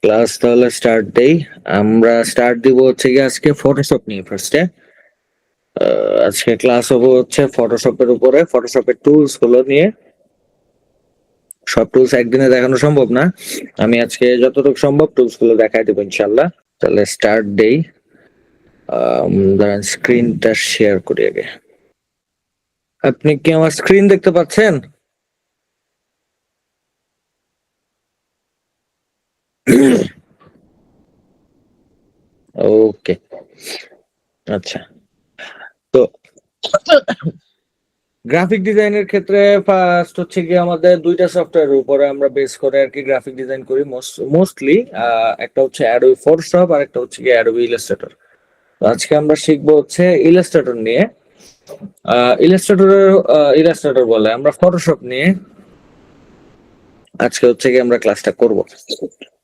Class তাহলে start দেই। আমরা স্টার্ট দিব হচ্ছে কি আজকে ফটোশপ নিয়ে ফার্স্টে। আজকে ক্লাস হবে হচ্ছে ফটোশপের উপরে, ফটোশপের টুলস গুলো নিয়ে। সব টুলস একদিনে দেখানো সম্ভব না, আমি আজকে যতটুকু সম্ভব টুলস গুলো দেখাই দেবো ইনশাল্লাহ। তাহলে স্টার্ট দেই। দাঁড়ান স্ক্রিনটা শেয়ার করি আগে। আপনি কি আমার স্ক্রিন দেখতে পাচ্ছেন? ওকে, আচ্ছা। তো গ্রাফিক ডিজাইনের ক্ষেত্রে ফার্স্ট হচ্ছে কি আমাদের দুইটা সফটওয়্যারের উপরে আমরা বেস করে আর কি গ্রাফিক ডিজাইন করি মোস্টলি। একটা হচ্ছে অ্যাডোবি ফটোশপ আর একটা হচ্ছে কি অ্যাডোবি ইলাস্ট্রেটর। আজকে আমরা শিখবো হচ্ছে ইলাস্ট্রেটর নিয়ে। ইলাস্ট্রেটর বলে আমরা ফটোশপ নিয়ে আজকে হচ্ছে কি আমরা ক্লাসটা করব।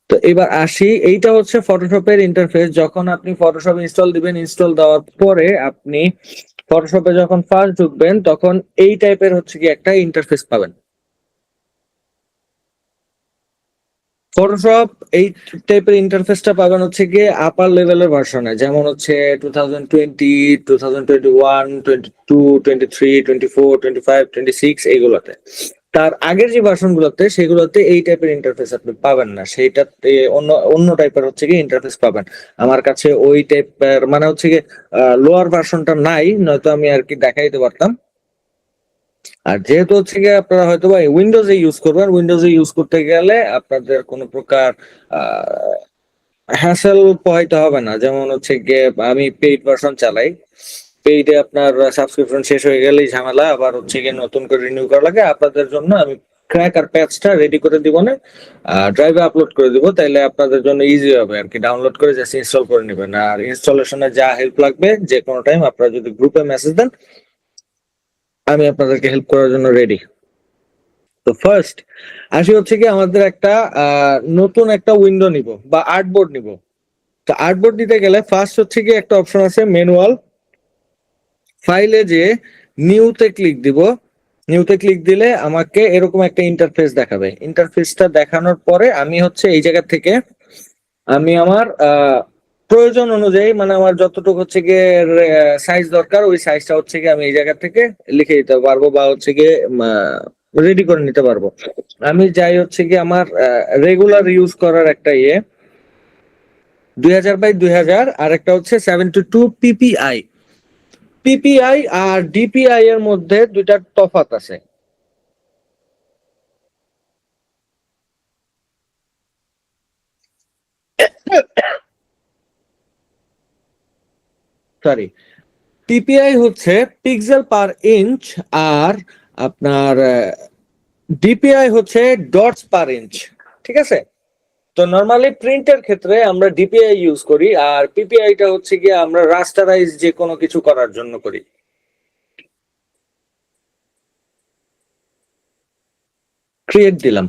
তো এবার আসি, এইটা হচ্ছে ফটোশপের ইন্টারফেস। যখন আপনি ফটোশপ ইনস্টল দিবেন, ইনস্টল দেওয়ার পরে আপনি ফটোশপে যখন ফার্স্ট ঢুকবেন তখন এই টাইপের হচ্ছে কি একটা ইন্টারফেস পাবেন। ফটোশপ এই টাইপের ইন্টারফেসটা পাবেন হচ্ছে গিয়ে আপার লেভেলের ভার্সনে, যেমন হচ্ছে 2020, 2021, 22, 23, 24, 25, 26 এইগুলোতে। তার আগের যে ভার্সন গুলোতে সেগুলোতে এই টাইপের ইন্টারফেস আপনি পাবেন না, সেইটাতে অন্য অন্য টাইপের হচ্ছে কি ইন্টারফেস পাবেন। আমার কাছে ওই টাইপের মানে হচ্ছে কি লোয়ার ভার্সনটা নাই, নয়তো আমি আর কি দেখাইতে পারতাম। আর যেহেতু হচ্ছে গিয়ে আপনারা হয়তো বা উইন্ডোজে ইউজ করবেন, উইন্ডোজে ইউজ করতে গেলে আপনাদের কোনো প্রকার হ্যাসেল পোহাইতে হবে না। যেমন হচ্ছে গিয়ে আমি পেইড ভার্সন চালাই, পেইডে আপনার সাবস্ক্রিপশন শেষ হয়ে গেলেই ঝামেলা, আবার হচ্ছে গিয়ে নতুন করে রিনিউ করা লাগে। আপনাদের জন্য আমি ক্র্যাকার প্যাচটা রেডি করে দিব না, ড্রাইভে আপলোড করে দিব, তাইলে আপনাদের জন্য ইজি হবে আর কি। ডাউনলোড করে জাস্ট ইনস্টল করে নেবেন। আর ইনস্টলেশনে যা হেল্প লাগবে যে কোনো টাইম আপনারা যদি গ্রুপে মেসেজ দেন, আমি আপনাদেরকে হেল্প করার জন্য রেডি। তো ফার্স্ট আসি হচ্ছে কি আমাদের একটা নতুন একটা উইন্ডো নিব বা আর্টবোর্ড নিব। তো আর্টবোর্ড দিতে গেলে ফার্স্ট হচ্ছে কি একটা অপশন আছে ম্যানুয়াল, ফাইলে যে নিউতে ক্লিক দিব। নিউতে ক্লিক দিলে আমাকে এরকম একটা ইন্টারফেস দেখাবে। ইন্টারফেসটা দেখানোর পরে আমি হচ্ছে এই জায়গা থেকে আমি আমার প্রয়োজন অনুযায়ী, মানে আমার যতটুকু হচ্ছে গিয়ে সাইজ দরকার ওই সাইজটা হচ্ছে গিয়ে আমি এই জায়গা থেকে লিখে দিতে পারবো বা হচ্ছে গিয়ে রেডি করে নিতে পারবো। আমি যাই হচ্ছে গিয়ে আমার রেগুলার ইউজ করার একটা 2000 বাই 2000, আর একটা হচ্ছে 72 পিপিআই। পিপিআই আর ডিপিআই এর মধ্যে দুইটা তফাৎ আছে। সরি, পিপিআই হচ্ছে পিক্সেল পার ইঞ্চ, আর আপনার ডিপিআই হচ্ছে ডটস পার ইঞ্চ। ঠিক আছে? তো নরমালি প্রিন্টের ক্ষেত্রে আমরা ডিপিআই ইউজ করি, আর পিপিআইটা হচ্ছে গিয়ে আমরা রাস্টারাইজ যে কোনো কিছু করার জন্য করি। ক্রিয়েট দিলাম।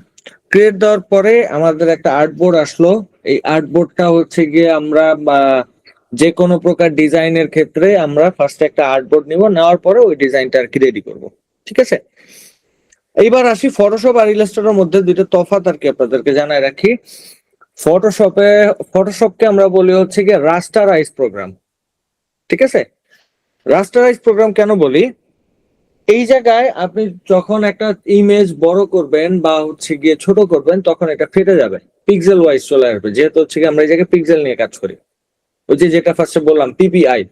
ক্রিয়েট দেওয়ার পরে আমাদের একটা আর্টবোর্ড আসলো। এই আর্টবোর্ডটা হচ্ছে গিয়ে আমরা যে কোনো প্রকার ডিজাইনের ক্ষেত্রে আমরা ফার্স্টে একটা আর্টবোর্ড নিব, নেওয়ার পরে ওই ডিজাইনটা আর কি রেডি করব। ঠিক আছে? এইবার আসি ফটোশপ আর ইলাস্ট্রেটরের মধ্যে দুইটা তফাৎ আর কি আপনাদেরকে জানাই রাখি। ফটোশপকে আমরা বলি হচ্ছে গিয়ে রাস্টারাইজ প্রোগ্রাম। ঠিক আছে? রাস্টারাইজ প্রোগ্রাম কেন বলি, এই জায়গায় আপনি যখন একটা ইমেজ বড় করবেন বা হচ্ছে গিয়ে ছোট করবেন তখন এটা ফেটে যাবে, পিক্সেল ওয়াইজ চলে আসবে, যেহেতু হচ্ছে গিয়ে আমরা এই জায়গায় পিক্সেল নিয়ে কাজ করি। ওই যে যেটা ফার্স্টে বললাম পিপিআই।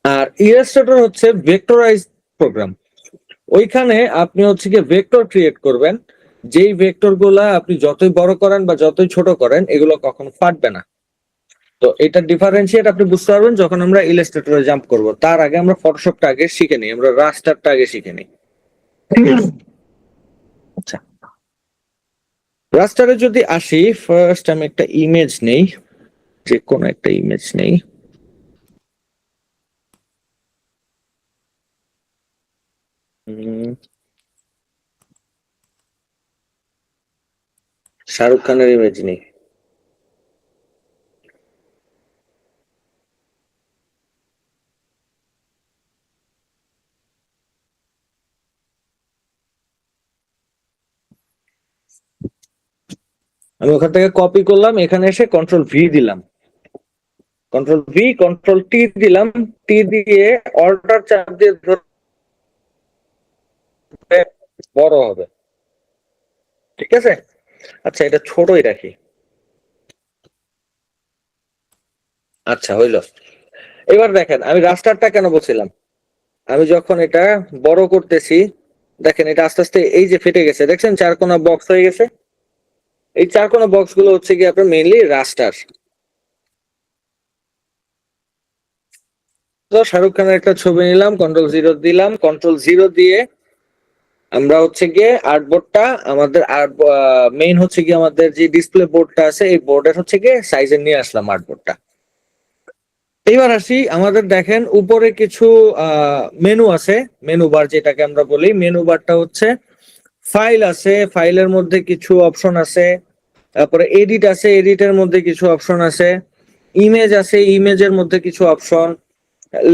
আর ইলাস্ট্রেটর হচ্ছে ভেক্টরাইজ প্রোগ্রাম। ওইখানে আপনি হচ্ছে গিয়ে ভেক্টর ক্রিয়েট করবেন, যেই ভেক্টর গুলা আপনি যতই বড় করেন বা যতই ছোট করেন এগুলো কখনো ফাটবে না। তো এটা ডিফারেন্সিয়েট আপনি বুঝতে পারবেন যখন আমরা ইলাস্ট্রেটরে জাম্প করব। তার আগে আমরা ফটোশপটা আগে শিখে নিই, আমরা রাস্টারটা আগে শিখে নিই। আচ্ছা, রাস্টারে যদি আসি, ফার্স্ট আমি একটা ইমেজ নেই, যে কোনো একটা ইমেজ নেই। শাহরুখ খানের ইমেজ নেই। আমি ওখান থেকে কপি করলাম, এখানে এসে কন্ট্রোল ভি দিলাম, কন্ট্রোল ভি কন্ট্রোল টি দিলাম, টি দিয়ে অল্টার চাপ দিয়ে ধরে বড় হবে, ঠিক আছে। আচ্ছা এটা ছোটই রাখি। আচ্ছা হইলো। এবার দেখেন আমি রাস্টারটা কেন বলছিলাম, আমি যখন এটা বড় করতেছি, দেখেন এটা আস্তে আস্তে এই যে ফেটে গেছে, দেখছেন চার কোনা বক্স হয়ে গেছে। এই চার কোনা বক্স গুলো হচ্ছে কি আপনার মেইনলি রাস্টার। তো শাহরুখ খানের একটা ছবি নিলাম, কন্ট্রোল জিরো দিলাম, কন্ট্রোল জিরো দিয়ে আমরা হচ্ছে গিয়ে আর্টবোর্ডটা আমাদের মেইন হচ্ছে গিয়ে আমাদের যে ডিসপ্লে বোর্ডটা আছে এই বোর্ডের হচ্ছে গিয়ে সাইজে নিয়ে আসলাম আর্টবোর্ডটা। এইবার আসি আমাদের দেখেন উপরে কিছু মেনু আছে, মেনু বার যেটাকে আমরা বলি, মেনু বারটা হচ্ছে ফাইল আছে, ফাইলের মধ্যে কিছু অপশন আছে, তারপরে এডিট আছে, এডিটের মধ্যে কিছু অপশন আছে, ইমেজ আছে, ইমেজের মধ্যে কিছু option,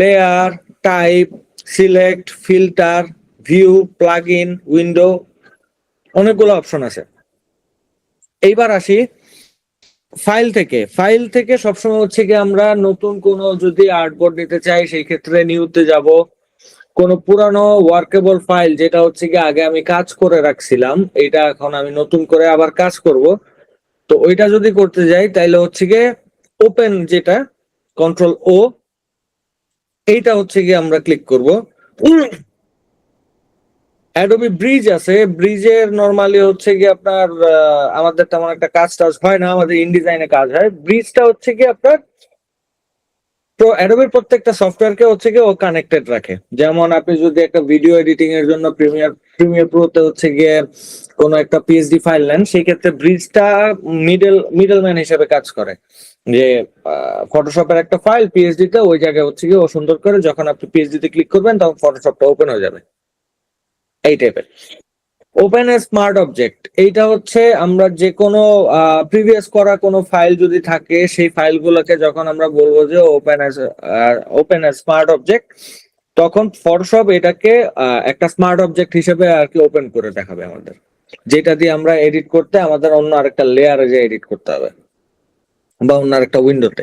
layer, type, select, filter, view, plug in, window, অনেকগুলো অপশন আছে। এইবার আসি ফাইল থেকে সবসময় হচ্ছে কি আমরা নতুন কোনো যদি আর্টবোর্ড নিতে চাই সেই ক্ষেত্রে নিউতে যাব, কোনো পুরানো ওয়ার্কেবল ফাইল যেটা হচ্ছে কি আগে আমি কাজ করে রাখছিলাম এটা এখন আমি নতুন করে আবার কাজ করব, তো ওইটা যদি করতে যাই তাইলে হচ্ছে গিয়ে ওপেন যেটা কন্ট্রোল ও, এইটা হচ্ছে গিয়ে আমরা ক্লিক করব। অ্যাডোবি ব্রিজ আছে, ব্রিজের নরমালি হচ্ছে কি আপনার আমাদের তেমন একটা কাজ টাজ হয় না, আমাদের ইনডিজাইনে কাজ হয়। ব্রিজটা হচ্ছে কি আপনার তো অ্যাডোবির প্রত্যেকটা সফটওয়্যারকে হচ্ছে কি ও কানেক্টেড রাখে। যেমন আপনি যদি একটা ভিডিও এডিটিং এর জন্য প্রিমিয়ার প্রোতে হচ্ছে গিয়ে কোনো একটা পিএসডি ফাইল নেন, সেই ক্ষেত্রে ব্রিজটা মিডলম্যান হিসেবে কাজ করে, যে ফটোশপের একটা ফাইল পিএসডি তে ওই জায়গায় হচ্ছে গিয়ে ও সুন্দর করে যখন আপনি পিএসডি তে ক্লিক করবেন তখন ফটোশপটা ওপেন হয়ে যাবে, এই টাইপের। ওপেন এ স্মার্ট অবজেক্ট, এইটা হচ্ছে আমরা যে কোনো প্রিভিয়াস করা কোনো ফাইল যদি থাকে সেই ফাইলগুলোকে যখন আমরা বলবো যে ওপেন এ স্মার্ট অবজেক্ট, তখন ফটোশপ এটাকে একটা স্মার্ট অবজেক্ট হিসেবে আর কি ওপেন করে দেখাবে আমাদের, যেটা দিয়ে আমরা এডিট করতে আমাদের অন্য আরেকটা লেয়ারে যে এডিট করতে হবে বা অন্য আরেকটা উইন্ডোতে।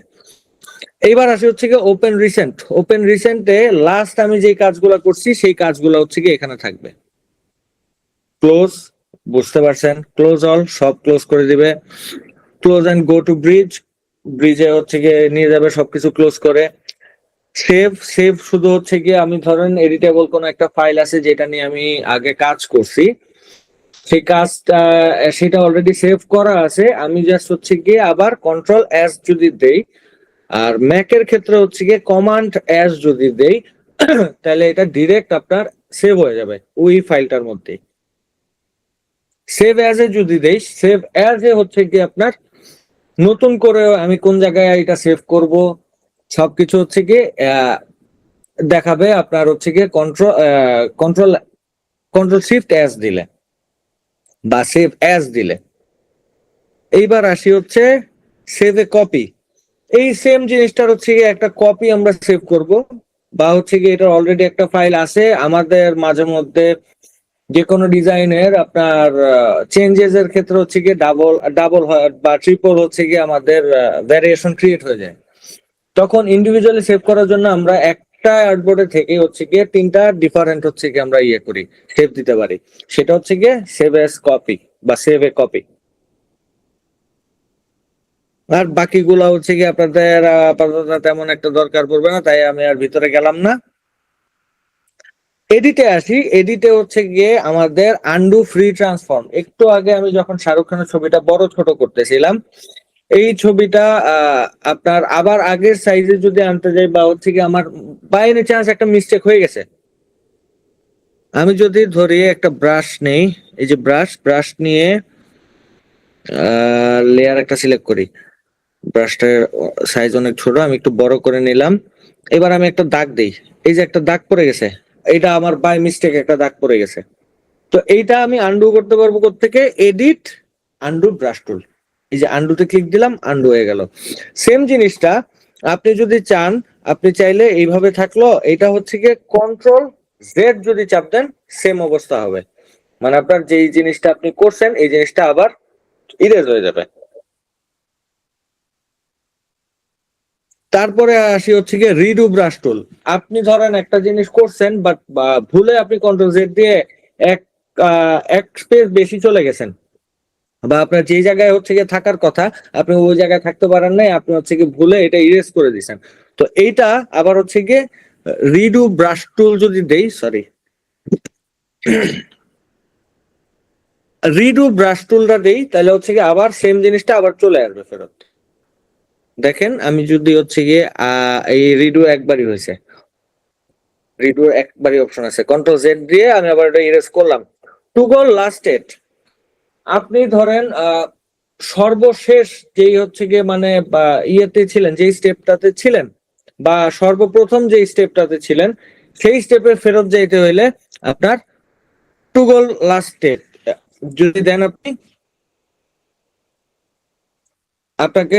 এইবার আসি হচ্ছে কি ওপেন রিসেন্ট, ওপেন রিসেন্টে লাস্ট আমি যে কাজগুলো করছি সেই কাজগুলো হচ্ছে কি এখানে থাকবে। ক্লোজ, বুঝতে পারছেন, ক্লোজ অল, সব ক্লোজ করে দিবে। Close and go to bridge, ব্রিজে হচ্ছে গিয়ে নিয়ে যাবে সবকিছু ক্লোজ করে। সেভ, সেভ শুধু হচ্ছে গিয়ে আমি ধরেন এডিটেবল কোনো একটা ফাইল আছে যেটা নিয়ে আমি আগে কাজ করছি, সেই কাজটা সেটা অলরেডি সেভ করা আছে, আমি জাস্ট হচ্ছে গিয়ে আবার কন্ট্রোল এস যদি দেই, আর ম্যাকের ক্ষেত্রে হচ্ছে গিয়ে কমান্ড এস যদি দেই তাহলে এটা ডিরেক্ট আপনার সেভ হয়ে যাবে ওই ফাইলটার মধ্যে। সেভ অ্যাজ এ যদি দেই, সেভ অ্যাজ এ হচ্ছে কি আপনার নতুন করে আমি কোন জায়গায় এটা সেভ করব সবকিছু হচ্ছে কি দেখাবে আপনার হচ্ছে কি কন্ট্রোল কন্ট্রোল শিফট অ্যাজ দিলে বা সেভ অ্যাজ দিলে। এইবার আসি হচ্ছে সেভ এ কপি, এই সেম জিনিসটার হচ্ছে কি একটা কপি আমরা সেভ করব, বা হচ্ছে কি এটা অলরেডি একটা ফাইল আছে আমাদের মাঝে মধ্যে যে কোনো ডিজাইনের আপনার চেঞ্জেস এর ক্ষেত্রে হচ্ছে গিয়ে ডাবল ডাবল বা ট্রিপল হচ্ছে গিয়ে আমাদের ভ্যারিয়েশন ক্রিয়েট হয়ে যায়, তখন ইন্ডিভিজুয়ালি সেভ করার জন্য আমরা একটা আর্টবোর্ডে থেকে হচ্ছে গিয়ে তিনটা ডিফারেন্ট হচ্ছে গিয়ে আমরা ইয়ে করি, সেভ দিতে পারি, সেটা হচ্ছে গিয়ে সেভ এস কপি বা সেভ এ কপি। আর বাকিগুলো হচ্ছে কি আপনাদের আপাতত তেমন একটা দরকার পড়বে না, তাই আমি আর ভিতরে গেলাম না। এডিটে আসি, এডিটে হচ্ছে গিয়ে আমাদের আন্ডু ফ্রি ট্রান্সফর্ম, একটু আগে আমি যখন শাহরুখ খানের ছবিটা বড় ছোট করতেছিলাম এই ছবিটা আপনার আবার আগের সাইজে যদি আনতে যাই বা হচ্ছে কি আমার বাই এনি চান্স একটা মিস্টেক হয়ে গেছে, আমি যদি ধরি একটা ব্রাশ নেই, এই যে ব্রাশ, ব্রাশ নিয়ে লেয়ার একটা সিলেক্ট করি, ব্রাশটার সাইজ অনেক ছোট, আমি একটু বড় করে নিলাম। এবার আমি একটা দাগ দেই, এই যে একটা দাগ পড়ে গেছে, এটা আমার বাই মিস্টেক একটা দাগ পড়ে গেছে, তো এইটা আমি আন্ডু করতে পারবো কোত্থেকে, এডিট, আন্ডু, ব্রাশ টুল, এই যে আন্ডুতে ক্লিক দিলাম, আন্ডু হয়ে গেল। সেম জিনিসটা আপনি যদি চান, আপনি চাইলে এইভাবে থাকলো, এটা হচ্ছে গিয়ে কন্ট্রোল জেড যদি চাপ দেন সেম অবস্থা হবে, মানে আপনার যেই জিনিসটা আপনি করছেন এই জিনিসটা আবার ইরেজ হয়ে যাবে। তারপরে আসি হচ্ছে গিয়ে রিডু ব্রাশ টুল। আপনি ধরেন একটা জিনিস করছেন বাট ভুলে আপনি কন্ট্রোল জেড দিয়ে এক এক স্পেস বেশি চলে গেছেন, বা আপনার যে জায়গায় হচ্ছে গিয়ে থাকার কথা আপনি ওই জায়গায় থাকতে পারেন নাই, আপনি হচ্ছে গিয়ে ভুলে এটা ইরেজ করে দিয়েছেন। তো এইটা আবার হচ্ছে গিয়ে রিডু ব্রাশ টুল যদি দেই, সরি, রিডু ব্রাশ টুলটা দেই, তাহলে হচ্ছে গিয়ে আবার সেম জিনিসটা আবার চলে আসবে ফেরত। দেখেন আমি যদি হচ্ছে গিয়ে এই রিডু একবারই হয়েছে, রিডু একবারই অপশন আছে, কন্ট্রোল জেড দিয়ে আমি আবার এটা ইরেজ করলাম। টু গোল লাস্ট স্টেট, আপনি ধরেন সর্বশেষ যেই হচ্ছে গিয়ে মানে ইয়েতে ছিলেন, যেই স্টেপটাতে ছিলেন, বা সর্বপ্রথম যেই স্টেপটাতে ছিলেন, সেই স্টেপে ফেরত যাইতে হইলে আপনার টু গোল লাস্ট স্টেপ যদি দেন আপনি, আপনাকে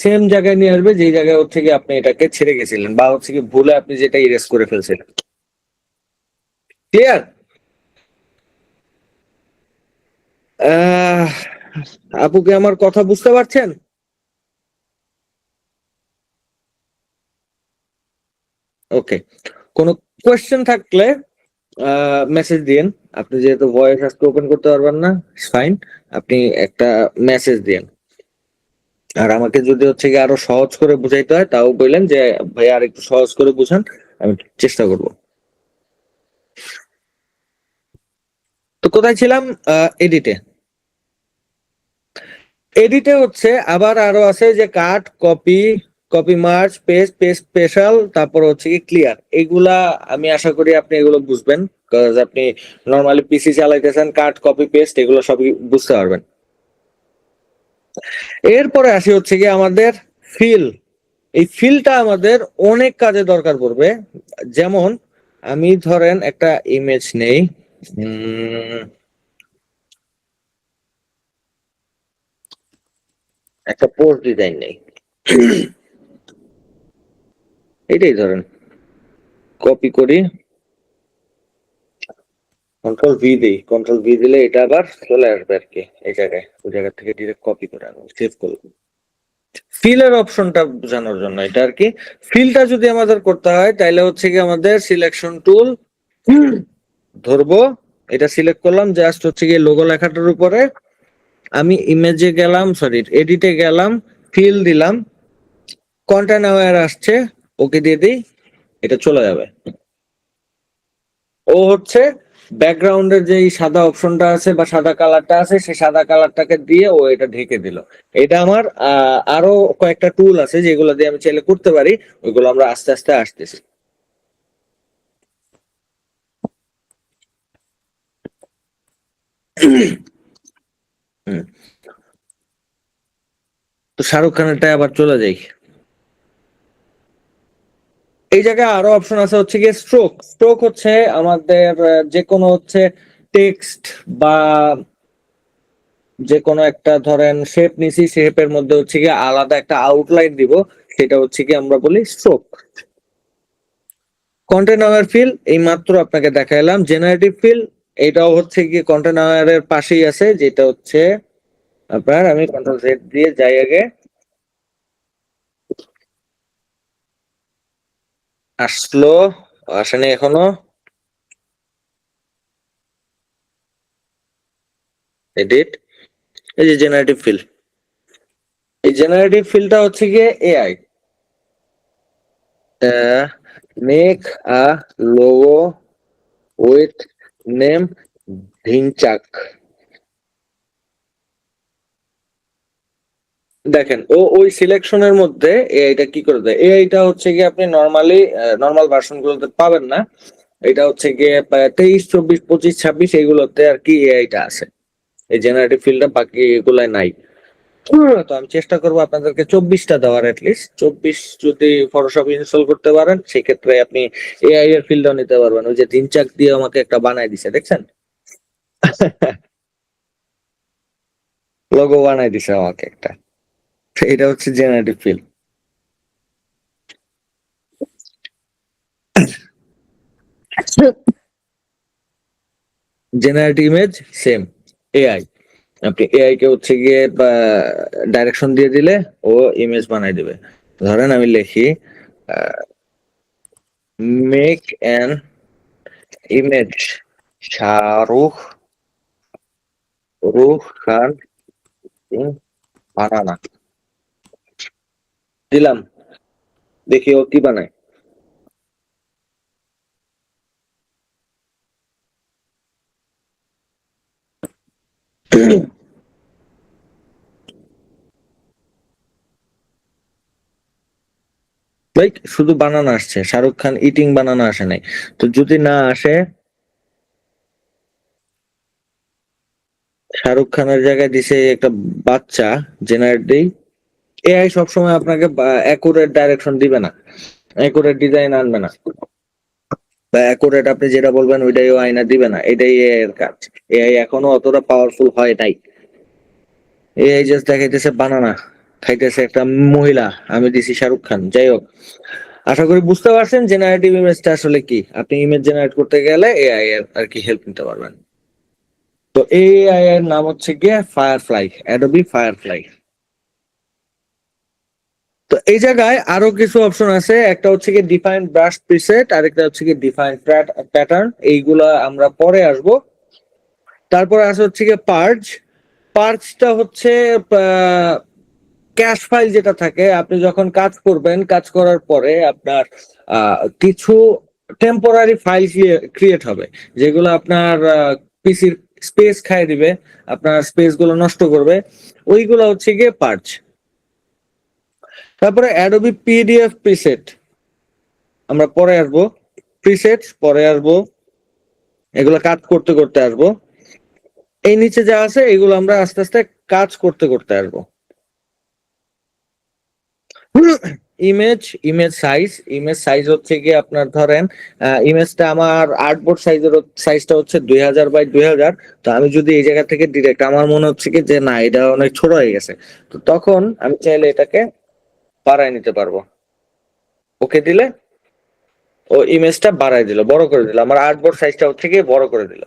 সেম জায়গায় নিয়ে আসবে যেই জায়গায় হচ্ছে গিয়ে আপনি এটাকে ছেড়ে গেছিলেন, বা হচ্ছে কি ভুলে আপনি যেটা ইরেজ করে ফেলছিলেন। ক্লিয়ার? আহ আপু কি আমার কথা বুঝতে পারছেন? ওকে, কোনো কোয়েশ্চেন থাকলে মেসেজ দিন। আপনি যেহেতু ভয়েস আজকে ওপেন করতে পারবেন না, ফাইন, আপনি একটা মেসেজ দিন। আর আমাকে যদি হচ্ছে কি আরো সহজ করে বুঝাইতে হয় তাও বললেন যে ভাই আর একটু সহজ করে বুঝান, আমি চেষ্টা করব। তো কোথায় ছিলাম? এডিটে। এডিটে হচ্ছে আবার আরো আছে যে cut, copy, copy merge, paste, paste special, তারপর হচ্ছে কি ক্লিয়ার। এগুলা আমি আশা করি আপনি এগুলো বুঝবেন, কারণ আপনি নরমালি পিসি চালাইতেছেন, কাট, কপি, পেস্ট এগুলো সবই বুঝতে পারবেন। এরপরে আসি হচ্ছে কি আমাদের ফিল। এই ফিলটা আমাদের অনেক কাজে দরকার পড়বে। যেমন আমি ধরেন একটা ইমেজ নেই, একটা পোস্ট ডিজাইন নেই, এটাই ধরেন কপি করি, কন্ট্রোল ভি দিই, কন্ট্রোল ভি দিলে এটা আবার চলে আসবে আর কি এই জায়গায়, ওই জায়গা থেকে ডিরেক্ট কপি করে আমি সেভ করলাম। ফিলের অপশনটা বোঝানোর জন্য এটা আর কি। ফিলটা যদি আমাদের করতে হয় তাহলে হচ্ছে কি আমাদের সিলেকশন টুল ধরবো, এটা সিলেক্ট করলাম, জাস্ট হচ্ছে গিয়ে লোগো লেখাটার উপরে আমি ইমেজে গেলাম, সরি এডিটে গেলাম, ফিল দিলাম, কন্টেন্ট অ্যাওয়্যার আসছে, ওকে দিয়ে দিই, এটা চলে যাবে। ও হচ্ছে ব্যাকগ্রাউন্ডের যে সাদা অপশনটা আছে বা সাদা কালারটা আছে, সেই সাদা কালারটাকে দিয়ে ও এটা ঢেকে দিল। এটা আমার আরো কয়েকটা টুল আছে যেগুলো দিয়ে আমি চাইলে করতে পারি, ওইগুলো আমরা আস্তে আস্তে আসতেছি। হুম, তো শাহরুখ খানেরটা আবার চলে যাই। এই জায়গায় আরো অপশন আছে হচ্ছে গিয়ে স্ট্রোক। স্ট্রোক হচ্ছে আমাদের যে কোনো হচ্ছে টেক্সট বা যে কোনো একটা ধরেন শেপ নিছি, শেপের মধ্যে হচ্ছে গিয়ে আলাদা একটা আউটলাইন দিব, সেটা হচ্ছে কি আমরা বলি স্ট্রোক। কন্টেন্ট আওয়ার ফিল এই মাত্র আপনাকে দেখাইলাম। জেনারেটিভ ফিল এটাও হচ্ছে কি কন্টেন্ট আওয়ারের পাশেই আছে, যেটা হচ্ছে আপনার, আমি কন্ট্রোল জেড দিয়ে যাই আগে, আসলো, আসেনি এখনো, এডিট, এই যে জেনারেটিভ ফিল। এই জেনারেটিভ ফিলটা হচ্ছে গিয়ে AI, make a logo with name Dhinchak. দেখেন ও ওই সিলেকশনের মধ্যে এআইটা কি করে দেয়, এআইটা হচ্ছে গিয়ে আপনি নর্মালি নর্মাল ভার্সন গুলোতে পাবেন না, এটা হচ্ছে গিয়ে 23, 24, 25, 26 এইগুলোতে আর কি এআইটা আছে, এই জেনারেটিভ ফিল্ডটা বাকি এগুলাই নাই। তো আমি চেষ্টা করবো আপনাদেরকে 24টা দেওয়ার, লিস্ট 24 যদি ফটোশপ ইনস্টল করতে পারেন সেক্ষেত্রে আপনি এআই এর ফিল্ডও নিতে পারবেন। ওই যে দিনচাক দিয়ে আমাকে একটা বানাই দিছে দেখছেন, লোগো বানাই দিছে আমাকে একটা, এটা হচ্ছে generative field. Generative image same AI, আপনি এআই কে হচ্ছে গিয়ে ডাইরেকশন দিয়ে দিলে ও ইমেজ বানাই দিবে। ধরেন আমি লিখি মেক অ্যান ইমেজ শাহরুখ রুখ খান বানানা, দিলাম, দেখি ও কি বানায়। লাইক শুধু বানানা আসছে, শাহরুখ খান ইটিং বানানা আসে নাই। তো যদি না আসে, শাহরুখ খানের জায়গায় দিছে একটা বাচ্চা, জেনারেট দেই। এআই সবসময় আপনাকে অ্যাকুরেট ডাইরেকশন দিবে না, অ্যাকুরেট ডিজাইন আনবে না, বা অ্যাকুরেট আপনি যেটা বলবেন ওইটাই ও আয়না দিবে না। এটাই এআই এর কাজ। এআই এখনো অতটা পাওয়ারফুল হয় নাই। এআই জাস্ট দেখাইতেছে বানানা খাইতেছে একটা মহিলা, আমি দিছি শাহরুখ খান। যাই হোক, আশা করি বুঝতে পারছেন জেনারেটিভ ইমেজটা আসলে কি। আপনি ইমেজ জেনারেট করতে গেলে এআই এর আর কি হেল্প নিতে পারবেন। তো এআই এর নাম হচ্ছে গিয়ে ফায়ারফ্লাই, অ্যাডোবি ফায়ারফ্লাই। তো এই জায়গায় আরো কিছু অপশন আছে, একটা হচ্ছে কি ডিফাইন ব্রাশ প্রিসেট, আরেকটা হচ্ছে কি ডিফাইন প্যাটার্ন। এইগুলা আমরা পরে আসবো। তারপর আছে হচ্ছে কি পার্জ। পার্জটা হচ্ছে ক্যাশ ফাইল যেটা থাকে, আপনি যখন কাজ করবেন, কাজ করার পরে আপনার কিছু টেম্পোরারি ফাইল ক্রিয়েট হবে, যেগুলো আপনার পিসির স্পেস খাই দিবে, আপনার স্পেস গুলো নষ্ট করবে। ওইগুলো হচ্ছে গিয়ে পার্জ। তারপরে অ্যাডোবি পিডিএফ প্রিসেট, আমরা পরে আসবো। প্রিসেট পরে আসবো, এগুলো কাজ করতে করতে আসবো। এই নিচে যা আছে এগুলো আমরা আস্তে আস্তে কাজ করতে করতে আসবো। ইমেজ, ইমেজ সাইজ হচ্ছে গিয়ে আপনার ধরেন ইমেজটা আমার আর্টবোর্ড সাইজটা হচ্ছে 2000 বাই 2000। তো আমি যদি এই জায়গা থেকে ডিরেক্ট আমার মনে হচ্ছে কি যে না এটা অনেক ছোট হয়ে গেছে, তো তখন আমি চাইলে এটাকে বাড়ায় নিতে পারবো। ওকে দিলে ও ইমেজটা বাড়ায় দিল, বড় করে দিল, আমার আর্টবোর্ড সাইজটা হচ্ছে গিয়ে বড় করে দিল।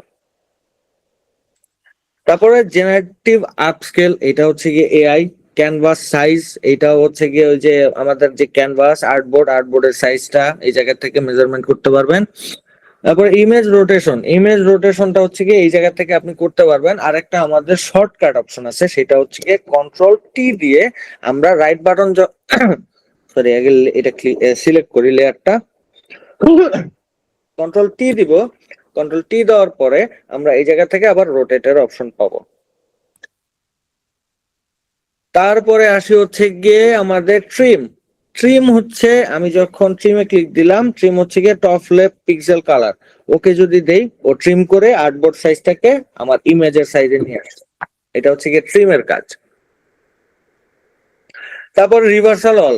তারপরে জেনারেটিভ আপস্কেল, এটা হচ্ছে গিয়ে এআই। ক্যানভাস সাইজ, এটা হচ্ছে গিয়ে ওই যে আমাদের যে ক্যানভাস আর্টবোর্ডের সাইজটা এই জায়গা থেকে মেজারমেন্ট করতে পারবেন। তারপর ইমেজ রোটেশন, ইমেজ রোটেশনটা হচ্ছে গিয়ে এই জায়গা থেকে আপনি করতে পারবেন। আরেকটা আমাদের শর্টকাট অপশন আছে, সেটা হচ্ছে গিয়ে কন্ট্রোল টি দিয়ে আমরা রাইট বাটন সরি আগে এটা সিলেক্ট করি লেয়ারটা, কন্ট্রোল টি দিব। কন্ট্রোল টি দেওয়ার পরে আমরা এই জায়গা থেকে আবার রোটেটের অপশন পাবো। তারপরে আসি হচ্ছে গিয়ে আমাদের ট্রিম। ট্রিম হচ্ছে আমি যখন ট্রিমে ক্লিক দিলাম, ট্রিম হচ্ছে গিয়ে টপ লেফট পিক্সেল কালার। ওকে যদি দেই, ও ট্রিম করে আর্টবোর্ড সাইজটাকে আমার ইমেজের সাইজে নিয়ে আসছে। এটা হচ্ছে গিয়ে ট্রিমের কাজ। তারপর রিভার্সাল অল,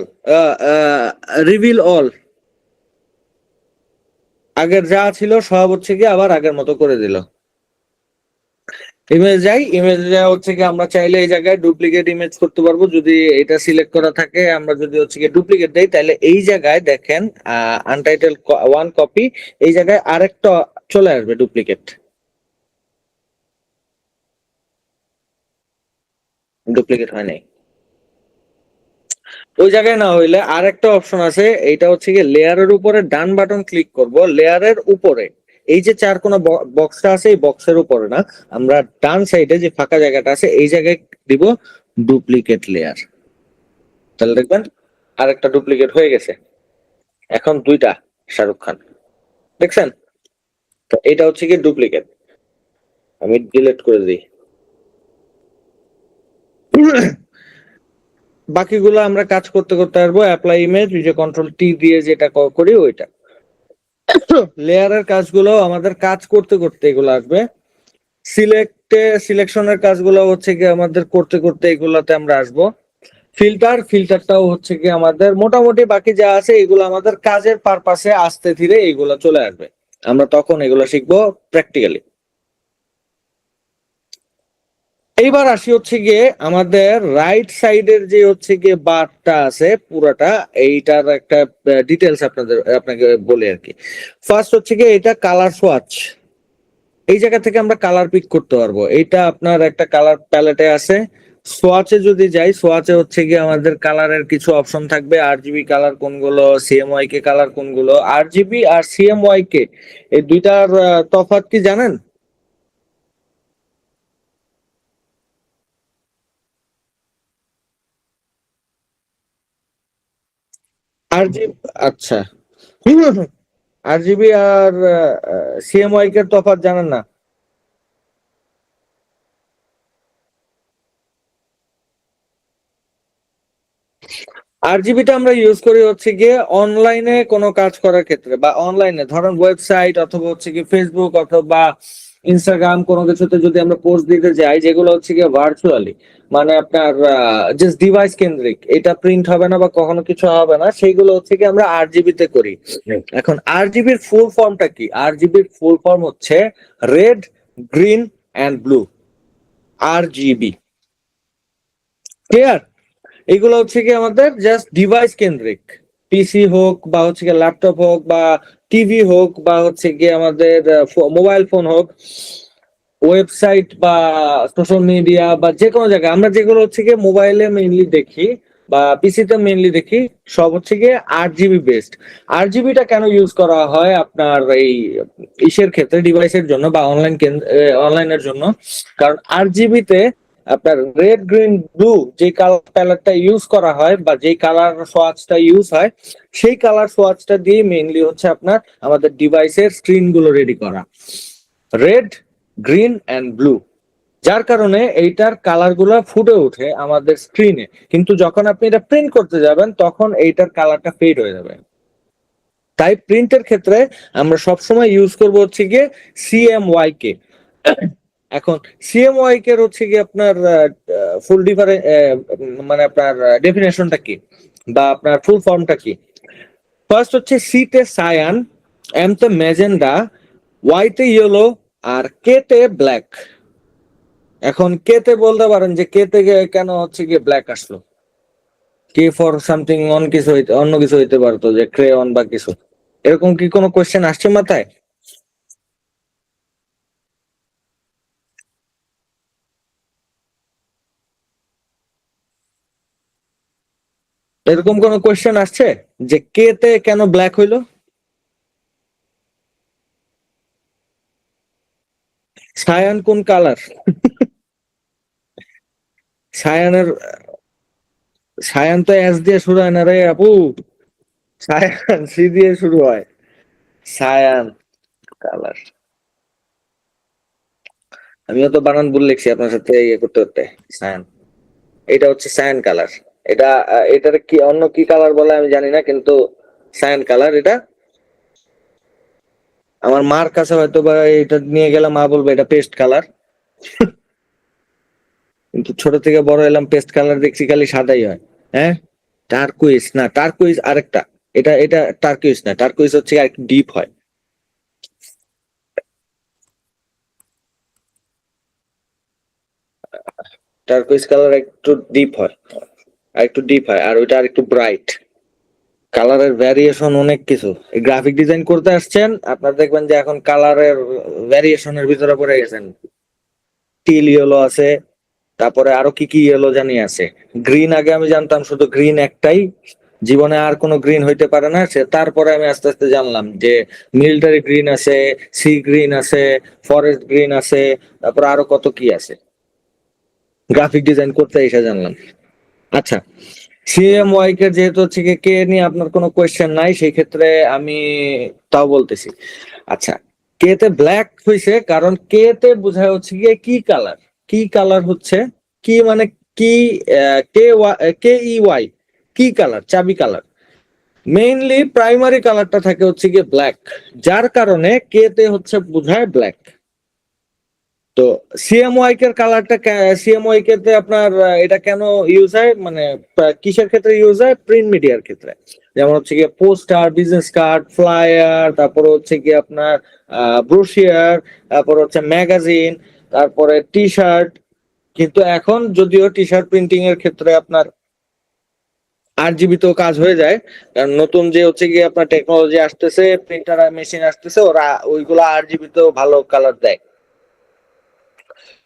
রিভিল অল, আগের যা ছিল সব হচ্ছে গিয়ে আবার আগের মতো করে দিল। ইমেজ যাই, ইমেজ যা হচ্ছে কি আমরা চাইলে এই জায়গায় ডুপ্লিকেট ইমেজ করতে পারবো। যদি এটা সিলেক্ট করা থাকে, আমরা যদি হচ্ছে কি ডুপ্লিকেট দেই, তাহলে এই জায়গায় দেখেন আনটাইটেল ওয়ান কপি, এই জায়গায় আরেকটা চলে আসবে ডুপ্লিকেট। ডুপ্লিকেট হয় নাই, ওই জায়গায় না হইলে আরেকটা অপশন আছে, এইটা হচ্ছে কি লেয়ারের উপরে ডান বাটন ক্লিক করব, লেয়ারের উপরে এই যে চার কোনা বক্সটা আছে, এই বক্সের উপরে না, আমরা ডান সাইডে যে ফাঁকা জায়গাটা আছে এই জায়গায় দিব ডুপ্লিকেট লেয়ার। তাহলে দেখবেন আরেকটা ডুপ্লিকেট হয়ে গেছে, এখন দুইটা শাহরুখ খান, দেখছেন? তো এটা হচ্ছে কি ডুপ্লিকেট, আমি ডিলিট করে দিই। বাকিগুলো আমরা কাজ করতে করতে আসবো। অ্যাপ্লাই ইমেজ, ওই যে কন্ট্রোল টি দিয়ে যেটা করি ওইটা। লেয়ারের কাজগুলো আমাদের কাজ করতে করতে এগুলো আসবে। সিলেকশনের কাজগুলো হচ্ছে কি আমাদের করতে করতে এগুলাতে আমরা আসবো। ফিল্টারটাও হচ্ছে কি আমাদের মোটামুটি বাকি যা আছে এগুলো আমাদের কাজের পারপাসে আস্তে ধীরে এগুলো চলে আসবে, আমরা তখন এগুলো শিখবো প্র্যাকটিক্যালি। এইবার আসি হচ্ছে গিয়ে আমাদের রাইট সাইডের যে হচ্ছে গিয়ে বারটা আছে পুরাটা, এইটার একটা ডিটেলস আপনাকে বলে আর কি। ফার্স্ট হচ্ছে গিয়ে এটা কালার সোয়াচ, এই জায়গা থেকে আমরা কালার পিক করতে পারবো। এইটা আপনার একটা কালার প্যালেটে আছে, সোয়াচে যদি যাই, সোয়াচে হচ্ছে গিয়ে আমাদের কালারের কিছু অপশন থাকবে, আরজিবি কালার কোনগুলো, সিএমওয়াই কে কালার কোনগুলো। আরজিবি আর সিএমওয়াই কে এই দুইটার তফাৎ কি জানেন? আরজিবি, আচ্ছা। আরজিবি আর সিএমওয়াই কে তফাৎ জানেন না? আরজিবিটা আমরা ইউজ করি হচ্ছে গিয়ে অনলাইনে কোনো কাজ করার ক্ষেত্রে, বা অনলাইনে ধরেন ওয়েবসাইট অথবা হচ্ছে গিয়ে ফেসবুক অথবা ইনস্টাগ্রাম কোনো কিছুতে যদি আমরা পোস্ট দিতে যাই, যেগুলো হচ্ছে গিয়ে ভার্চুয়ালি, মানে আপনার জাস্ট ডিভাইস কেন্দ্রিক, এটা প্রিন্ট হবে না বা কখনো কিছু হবে না, সেইগুলো হচ্ছে কি আমরা আরজিবি তে করি। এখন আরজিবির ফুল ফর্মটা কি? আরজিবির ফুল ফর্ম হচ্ছে red, green and blue, RGB. Clear? এগুলো হচ্ছে কি আমাদের জাস্ট ডিভাইস কেন্দ্রিক, পিসি হোক বা হচ্ছে গিয়ে ল্যাপটপ হোক বা টিভি হোক বা হচ্ছে গিয়ে আমাদের মোবাইল ফোন হোক, ওয়েবসাইট বা সোশ্যাল মিডিয়া বা যে কোনো জায়গায় আমরা যেগুলো হচ্ছে গিয়ে মোবাইলে মেইনলি দেখি বা পিসিতে মেইনলি দেখি, সব হচ্ছে গিয়ে 8 জিবি বেসড। 8 জিবিটা কেন ইউজ করা হয় আপনার এই ইসের ক্ষেত্রে, ডিভাইসের জন্য বা অনলাইনের জন্য? কারণ 8 জিবিতে আপনার রেড, গ্রিন, ব্লু যে কালার প্যালেটটা ইউজ করা হয় বা যেই কালার সোয়াচটা ইউজ হয়, সেই কালার সোয়াচটা দিয়ে মেইনলি হচ্ছে আপনার আমাদের ডিভাইসের স্ক্রিন গুলো রেডি করা। রেড, গ্রিন এন্ড ব্লু, যার কারণে এইটার কালার গুলা ফুটে ওঠে আমাদের স্ক্রিনে, কিন্তু যখন আপনি এটা প্রিন্ট করতে যাবেন তখন এইটার কালারটা ফেড হয়ে যাবে। তাই প্রিন্টের ক্ষেত্রে আমরা সবসময় ইউজ করব হচ্ছে গিয়ে সিএমওয়াই কে। এখন সিএমওয়াই কে হচ্ছে গিয়ে আপনার ফুল ডিফারেন্ট, মানে আপনার ডেফিনেশনটা কি বা আপনার ফুল ফর্মটা কি? ফার্স্ট হচ্ছে সি তে সায়ান, এম তে ম্যাজেন্ডা, ওয়াই তে ইয়েলো, আর কে তে ব্ল্যাক। এখন কে তে বলতে পারেন যে কে তে কেন হচ্ছে গিয়ে ব্ল্যাক আসলো? কে ফর সামথিং অন কিছু হইতে, অন্য কিছু হইতে পারতো, যে ক্রেয়ন বা কিছু। এরকম কি কোনো কোশ্চেন আসছে মাথায়? এরকম কোনো কোশ্চেন আসছে যে কে তে কেন ব্ল্যাক হইলো? সায়ান কোন কালার? সায়ানের, সায়ান তো এস দিয়ে শুরু হয় না রে আপু। সায়ান সি দিয়ে শুরু হয়। সায়ান কালার, আমিও তো বানান ভুল লিখছি আপনার সাথে ইয়ে করতে করতে। সায়ান, এটা হচ্ছে সায়ান কালার। এটা এটার কি অন্য কি কালার বলে আমি জানি না, কিন্তু সায়ান কালার এটা। আমার মার কাছে হয়তো বা এটা নিয়ে গেলে মা বলবে এটা পেস্ট কালার, কিন্তু ছোট থেকে বড় এলাম পেস্ট কালার দেখছি খালি সাদাই হয়। হ্যাঁ, টার্কুইজ না, টার্কুইজ আরেকটা। এটা টার্কুইজ না, টার্কুইজ হচ্ছে আর ডিপ হয়। টার্কুইজ কালার একটু ডিপ হয়, আর একটু ডিপ হয়, আর ওইটা আর একটু ব্রাইট। কালারের ভ্যারিয়েশন অনেক কিছু। গ্রাফিক ডিজাইন করতে আসছেন আপনার, দেখবেন যে এখন কালারের ভ্যারিয়েশনের ভিতরে পড়ে গেছেন। টিল ইয়েলো আছে, তারপরে আরো কি কি ইয়েলো জানি আছে। গ্রিন আগে আমি জানতাম শুধু গ্রিন একটাই, জীবনে আর কোনো গ্রিন হইতে পারে না সে, তারপরে আমি আস্তে আস্তে জানলাম যে মিলিটারি গ্রিন আছে, সি গ্রিন আছে, ফরেস্ট গ্রিন আছে, তারপর আরো কত কি আছে। গ্রাফিক ডিজাইন করতে এসে জানলাম। আচ্ছা, সিএমওয়াই কে যেহেতু হচ্ছে কি কে নিয়ে আপনার কোনো কোয়েশ্চেন নাই, সেই ক্ষেত্রে আমি তাও বলতেছি। আচ্ছা, কে তে ব্ল্যাক হইছে কারণ কে তে বোঝায় হচ্ছে গিয়ে কি কালার। কি কালার হচ্ছে কি মানে কি, কে কে ই ওয়াই, কি কালার, চাবি কালার। মেইনলি প্রাইমারি কালারটা থাকে হচ্ছে গিয়ে ব্ল্যাক, যার কারণে কে তে হচ্ছে বোঝায় ব্ল্যাক। তো সিএমওয়াই এর কালারটা, সিএমওয়াই তে আপনার এটা কেন ইউজ হয়, মানে কিসের ক্ষেত্রে ইউজ হয়? প্রিন্ট মিডিয়ার ক্ষেত্রে। যেমন হচ্ছে গিয়ে পোস্টার, বিজনেস কার্ড, ফ্লায়ার, তারপর হচ্ছে গিয়ে আপনার ব্রোশিয়ার, তারপর হচ্ছে ম্যাগাজিন, তারপরে টি শার্ট। কিন্তু এখন যদিও টি শার্ট প্রিন্টিং এর ক্ষেত্রে আপনার 8 জিবি তো কাজ হয়ে যায়, কারণ নতুন যে হচ্ছে গিয়ে আপনার টেকনোলজি আসতেছে, প্রিন্টার মেশিন আসতেছে, ওরা ওইগুলো 8 জিবি তেও ভালো কালার দেয়।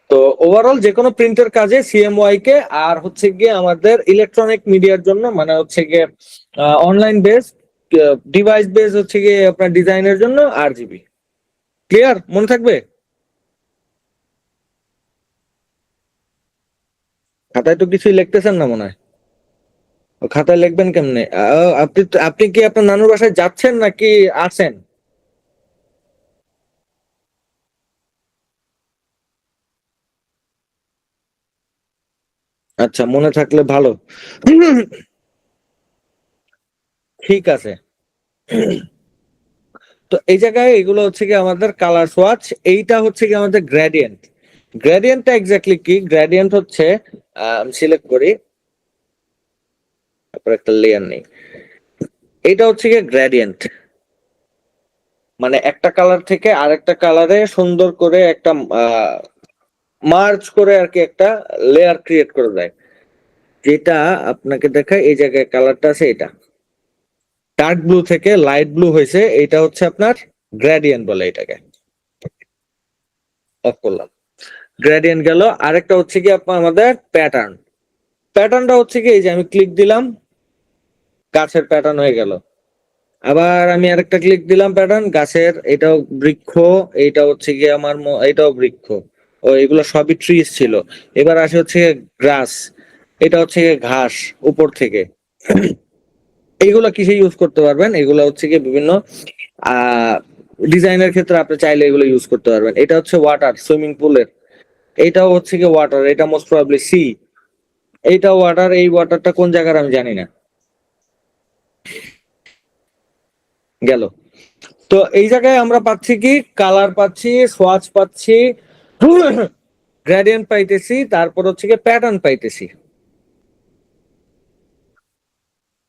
তো ওভারঅল যে কোনো প্রিন্টের কাজে সিএমওয়াই কে, আর হচ্ছে গিয়ে আমাদের ইলেকট্রনিক মিডিয়ার জন্য মানে হচ্ছে গিয়ে অনলাইন বেস ডিভাইস বেস হচ্ছে গিয়ে আপনার ডিজাইনের জন্য RGB। ক্লিয়ার, মনে থাকবে? খাতায় তো কিছুই লিখতেছেন না মনে হয়। ও খাতায় লিখবেন কেমনে? আপনি কি আপনার নানুর বাসায় যাচ্ছেন নাকি আছেন? আচ্ছা, মনে থাকলে ভালো। ঠিক আছে। তো এই জায়গায় এগুলো হচ্ছে কি আমাদের কালার সোয়াচ, এইটা হচ্ছে কি আমাদের গ্রেডিয়েন্ট। গ্রেডিয়েন্টটা এক্স্যাক্টলি কি? গ্রেডিয়েন্ট হচ্ছে সিলেক্ট করি, তারপর একটা লেয়ার নেই। এটা হচ্ছে কি গ্রেডিয়েন্ট, মানে একটা কালার থেকে আরেকটা কালারে সুন্দর করে একটা মার্জ করে আর কি একটা লেয়ার ক্রিয়েট করে দেয়। যেটা আপনাকে দেখায়, এই জায়গায় কালারটা আছে, এটা ডার্ক ব্লু থেকে লাইট ব্লু হয়েছে, এটা হচ্ছে আপনার গ্রেডিয়েন্ট বলে এটাকে। অফ করলাম, গ্রেডিয়েন্ট গেল। আরেকটা হচ্ছে কি আপনার আমাদের প্যাটার্ন। প্যাটার্নটা হচ্ছে কি, এই যে আমি ক্লিক দিলাম, গাছের প্যাটার্ন হয়ে গেল। আবার আমি আরেকটা ক্লিক দিলাম, প্যাটার্ন গাছের, এটাও বৃক্ষ, এইটা হচ্ছে কি আমার এটাও বৃক্ষ। ও এগুলো সবই ট্রিজ ছিল। এবার আসে হচ্ছে গ্রাস, এটা হচ্ছে গিয়ে ঘাস উপর থেকে। এইগুলো কিসে ইউজ করতে পারবেন? এগুলো হচ্ছে কি বিভিন্ন আহ ডিজাইনের ক্ষেত্রে আপনি চাইলে এগুলো ইউজ করতে পারবেন। এটা হচ্ছে ওয়াটার, সুইমিং পুলের। এইটাও হচ্ছে কি ওয়াটার, এটা মোস্ট প্রবাবলি সি। এইটা ওয়াটার, এই ওয়াটারটা কোন জায়গার আমি জানি না। গেল। তো এই জায়গায় আমরা পাচ্ছি কি, কালার পাচ্ছি, সোয়াচ পাচ্ছি, গ্রেডিয়েন্ট পাইতেছি, তারপর হচ্ছে কি প্যাটার্ন পাইতেছি।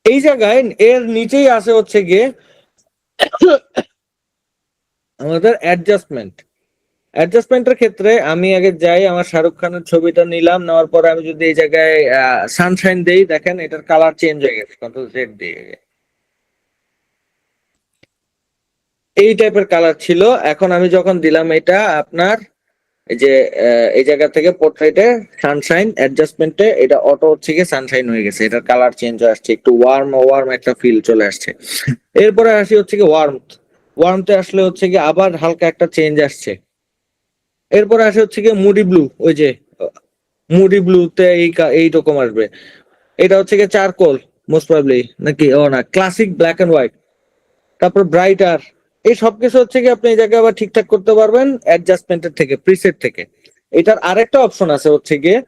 এই জায়গায় এর নিচেই আছে হচ্ছে গিয়ে আমাদের অ্যাডজাস্টমেন্ট। অ্যাডজাস্টমেন্টের ক্ষেত্রে আমি আগে যাই, আমার শাহরুখ খানের ছবিটা নিলাম, নেওয়ার পরে আমি যদি এই জায়গায় সানশাইন দেই, দেখেন এটার কালার চেঞ্জ হয়ে গেছে, কন্ট্রোল Z দিয়ে। এই টাইপের কালার ছিল। এখন আমি যখন দিলাম এটা আপনার এই যে এই জায়গা থেকে পোর্ট্রেটে সানশাইন অ্যাডজাস্টমেন্টে, এটা অটো হচ্ছে গিয়ে সানশাইন হয়ে গেছে, এটার কালার চেঞ্জ হয়ে আসছে, একটু ওয়ার্ম ওয়ার্ম একটা ফিল চলে আসছে। এরপরে আসি হচ্ছে কি ওয়ার্মথ। ওয়ার্মতে আসলে হচ্ছে কি আবার হালকা একটা চেঞ্জ আসছে। এরপরে আসে হচ্ছে কি মুডি ব্লু, ওই যে মুডি ব্লুতে এইরকম আসবে। এটা হচ্ছে কি চারকোল মোস্ট প্রবাবলি, নাকি ও না, ক্লাসিক ব্ল্যাক এন্ড হোয়াইট। তারপর ব্রাইটার। এই সবকিছু হচ্ছে কি আপনি এই জায়গায় আবার ঠিকঠাক করতে পারবেন অ্যাডজাস্টমেন্টের থেকে, প্রিসেট থেকে। এটার আরেকটা অপশন আছে হচ্ছে গিয়ে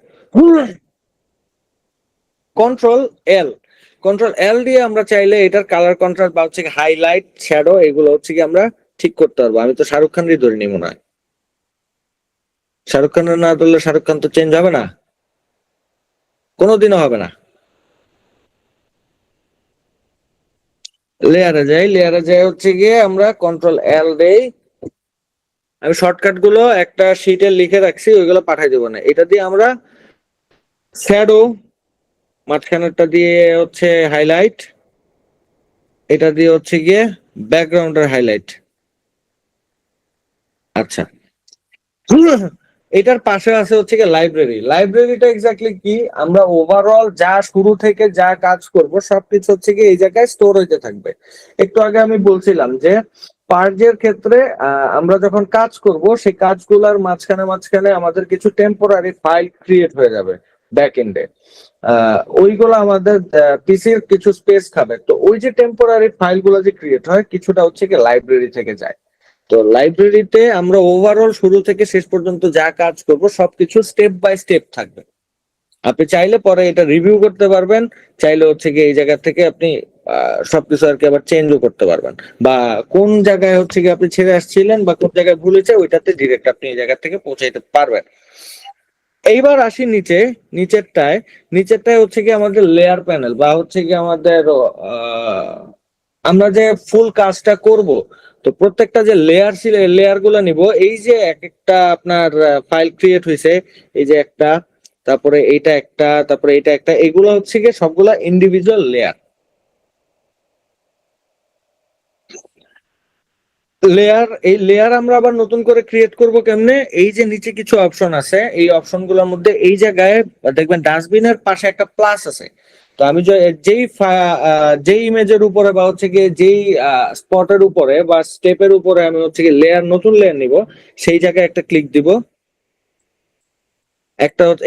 কন্ট্রোল এল। কন্ট্রোল এল দিয়ে আমরা চাইলে এটার কালার কন্ট্রাস্ট বা হচ্ছে হাইলাইট, শ্যাডো, এগুলো হচ্ছে কি আমরা ঠিক করতে পারবো। আমি তো শাহরুখ খানেরই ধরে নিই মনে হয়। শাহরুখ খানের না ধরলে শাহরুখ খান তো চেঞ্জ হবে না, কোনোদিনও হবে না। লেয়ারে যাই, লেয়ারে যাই হচ্ছে গিয়ে আমরা কন্ট্রোল এল দেই। আমি শর্টকাট গুলো একটা শিটে লিখে রাখছি, ওইগুলো পাঠাই দেবো না। এটা দিয়ে আমরা শ্যাডো, মাঝখানেরটা দিয়ে হচ্ছে হাইলাইট, এটা দিয়ে হচ্ছে গিয়ে ব্যাকগ্রাউন্ডের হাইলাইট। আচ্ছা, এটার পাশে আছে হচ্ছে কি লাইব্রেরি। লাইব্রেরিটা এক্স্যাক্টলি কি, আমরা ওভারঅল যা শুরু থেকে যা কাজ করব সবকিছু হচ্ছে কি এই জায়গায় স্টোর হইতে থাকবে। একটু আগে আমি বলছিলাম যে পার্জের ক্ষেত্রে আমরা যখন কাজ করব সেই কাজগুলোর মাঝখানে মাঝখানে আমাদের কিছু টেম্পোরারি ফাইল ক্রিয়েট হয়ে যাবে ব্যাক এন্ডে। ওইগুলো আমাদের পিসির কিছু স্পেস খাবে, তো ওই যে টেম্পোরারি ফাইলগুলো যে ক্রিয়েট হয় কিছুটা হচ্ছে কি লাইব্রেরি থেকে যায়। তো লাইব্রেরিতে আমরা ওভারঅল শুরু থেকে শেষ পর্যন্ত যা কাজ করব সবকিছু স্টেপ বাই স্টেপ থাকবে। আপনি চাইলে পরে এটা রিভিউ করতে পারবেন, চাইলে হচ্ছে কি এই জায়গা থেকে আপনি সবকিছু আর কি আবার চেঞ্জও করতে পারবেন, বা কোন জায়গায় হচ্ছে কি আপনি ছেড়ে আসছিলেন বা কোন জায়গায় ভুলেছে ওইটাতে ডিরেক্ট আপনি এই জায়গা থেকে পৌঁছাইতে পারবেন। এইবার আসি নিচে। নিচেরটায় নিচেরটায় হচ্ছে কি আমাদের লেয়ার প্যানেল, বা হচ্ছে কি আমাদের আমরা যে ফুল কাজটা করব, তো প্রত্যেকটা যে লেয়ার ছিল লেয়ার গুলো নিব। এই যে এক একটা আপনার ফাইল ক্রিয়েট হয়েছে, এই যে একটা, তারপরে এইটা একটা, তারপরে এটা একটা, এগুলো হচ্ছে কি সবগুলা ইন্ডিভিজুয়াল লেয়ার। এই লেয়ার আমরা আবার নতুন করে ক্রিয়েট করব কেমনে? এই যে নিচে কিছু অপশন আছে, এই অপশন গুলোর মধ্যে এই জায়গায় দেখবেন ডাস্টবিনের পাশে একটা প্লাস আছে। তো আমি যেই ইমেজের উপরে বা হচ্ছে গিয়ে যেই স্পটের উপরে বা স্টেপের উপরে আমি হচ্ছে গিয়ে নতুন লেয়ার নিব, সেই জায়গায় একটা ক্লিক দিব।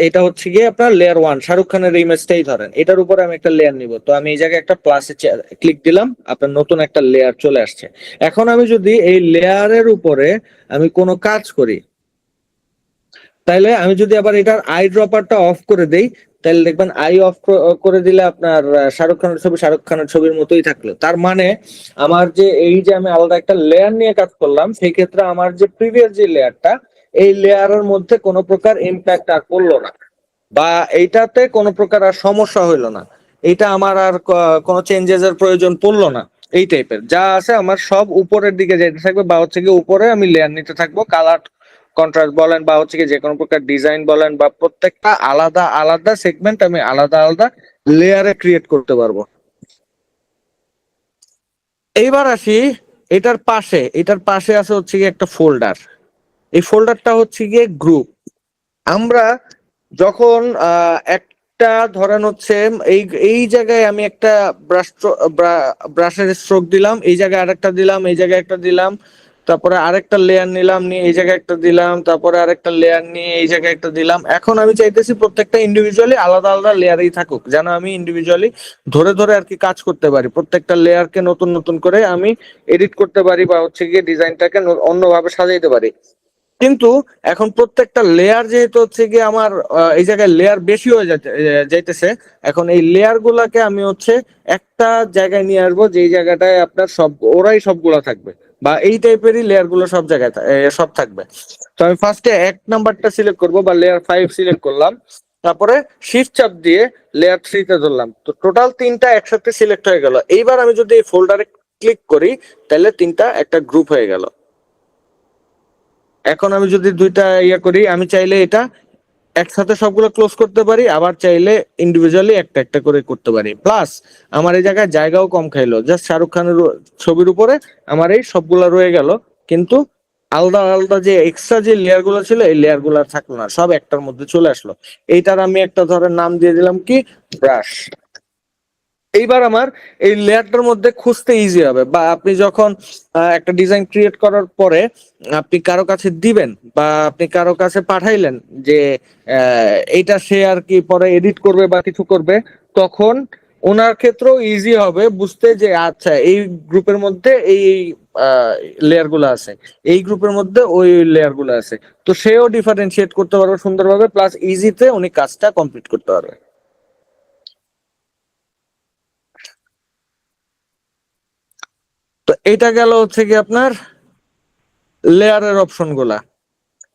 এটা হচ্ছে গিয়ে আপনার লেয়ার 1, শাহরুখ খানের ইমেজটাই ধরেন, এটার উপরে আমি একটা লেয়ার নিব। তো আমি এই জায়গায় একটা প্লাসে ক্লিক দিলাম, আপনার নতুন একটা লেয়ার চলে আসছে। এখন আমি যদি এই লেয়ারের উপরে আমি কোনো কাজ করি, তাইলে আমি যদি আবার এটার আই ড্রপারটা অফ করে দেই, তাহলে দেখবেন আই অফ করে দিলে আপনার শাহরুখ খানের ছবির মতোই থাকলো। তার মানে আমার যে এই যে আমি আলাদা একটা লেয়ার নিয়ে কাজ করলাম, সেই ক্ষেত্রে আমার যে প্রিভিয়াস যে লেয়ারটা, এই লেয়ারের মধ্যে কোনো প্রকার ইম্প্যাক্ট আর পড়লো না, বা এইটাতে কোনো প্রকার আর সমস্যা হইলো না। এইটা আমার আর কোনো চেঞ্জেস এর প্রয়োজন পড়লো না। এই টাইপের যা আছে আমার সব উপরের দিকে যেতে থাকবে, বা হচ্ছে কি উপরে আমি লেয়ার নিতে থাকবো। কালার কন্ট্রাস্ট বলেন বা হচ্ছে কি যে কোনো প্রকার ডিজাইন বলেন, বা প্রত্যেকটা আলাদা আলাদা সেগমেন্ট আমি আলাদা আলাদা লেয়ারে ক্রিয়েট করতে পারবো। এইবার আসি, এটার পাশে আছে হচ্ছে কি একটা ফোল্ডার। এই ফোল্ডারটা হচ্ছে গিয়ে গ্রুপ। আমরা যখন একটা ধরেন হচ্ছে এই এই জায়গায় আমি একটা ব্রাশের স্ট্রোক দিলাম, এই জায়গায় আরেকটা দিলাম, এই জায়গায় একটা দিলাম, তারপরে আরেকটা লেয়ার নিলাম, নিয়ে এই জায়গায় একটা দিলাম, তারপরে আরেকটা লেয়ার নিয়ে এই জায়গায় একটা দিলাম। এখন আমি চাইতেছি প্রত্যেকটা ইন্ডিভিজুয়ালি আলাদা আলাদা লেয়ারেই থাকুক, যেন আমি ইন্ডিভিজুয়ালি ধরে ধরে আর কি কাজ করতে পারি, প্রত্যেকটা লেয়ারকে নতুন নতুন করে আমি এডিট করতে পারি, বা হচ্ছে গিয়ে ডিজাইনটাকে অন্যভাবে সাজাইতে পারি। কিন্তু এখন প্রত্যেকটা লেয়ার যেহেতু হচ্ছে গিয়ে আমার এই জায়গায় লেয়ার বেশি হয়ে যাইতেছে, এখন এই লেয়ার গুলাকে আমি হচ্ছে একটা জায়গায় নিয়ে আসবো, যেই জায়গাটায় আপনার ওরাই সবগুলা থাকবে, বা এই টাইপেরই লেয়ার গুলো সব জায়গায় সব থাকবে। তো আমি ফার্স্টে 1 নাম্বারটা সিলেক্ট করব, বা লেয়ার 5 সিলেক্ট করলাম, তারপরে শিফট চাপ দিয়ে লেয়ার 3 তে ধরলাম। তো টোটাল 3টা একসাথে সিলেক্ট হয়ে গেল। এইবার আমি যদি এই ফোল্ডারে ক্লিক করি, তাহলে 3টা একটা গ্রুপ হয়ে গেল। এখন আমি যদি দুইটা করি, আমি চাইলে এটা একসাথে সবগুলো ক্লোজ করতে পারি, আবার চাইলে ইন্ডিভিজুয়ালি একটা একটা করে করতে পারি। প্লাস আমার এই জায়গায় জায়গাও কম খাইলো, জাস্ট শাহরুখ খানের ছবির উপরে আমার এই সবগুলা রয়ে গেল। কিন্তু আলাদা আলাদা যে এক্সট্রা যে লেয়ার গুলো ছিল, এই লেয়ার গুলো আর থাকলো না, সব একটার মধ্যে চলে আসলো। এইটার আমি একটা ধরেন নাম দিয়ে দিলাম কি, ব্রাশ। এইবার আমার এই লেয়ারটার মধ্যে খুঁজতে ইজি হবে, বা আপনি যখন একটা ডিজাইন ক্রিয়েট করার পরে আপনি কারো কাছে দিবেন, বা আপনি কারো কাছে পাঠাইলেন যে এইটা সে আর কি পরে এডিট করবে বা কিছু করবে, তখন ওনার ক্ষেত্রেও ইজি হবে বুঝতে যে আচ্ছা এই গ্রুপের মধ্যে এই লেয়ার গুলো আছে, এই গ্রুপের মধ্যে ওই লেয়ার গুলো আছে। তো সেও ডিফারেন্সিয়েট করতে পারবে সুন্দরভাবে, প্লাস ইজিতে উনি কাজটা কমপ্লিট করতে পারবে। তো এটা গেল হচ্ছে কি আপনার লেয়ারের অপশন গুলা।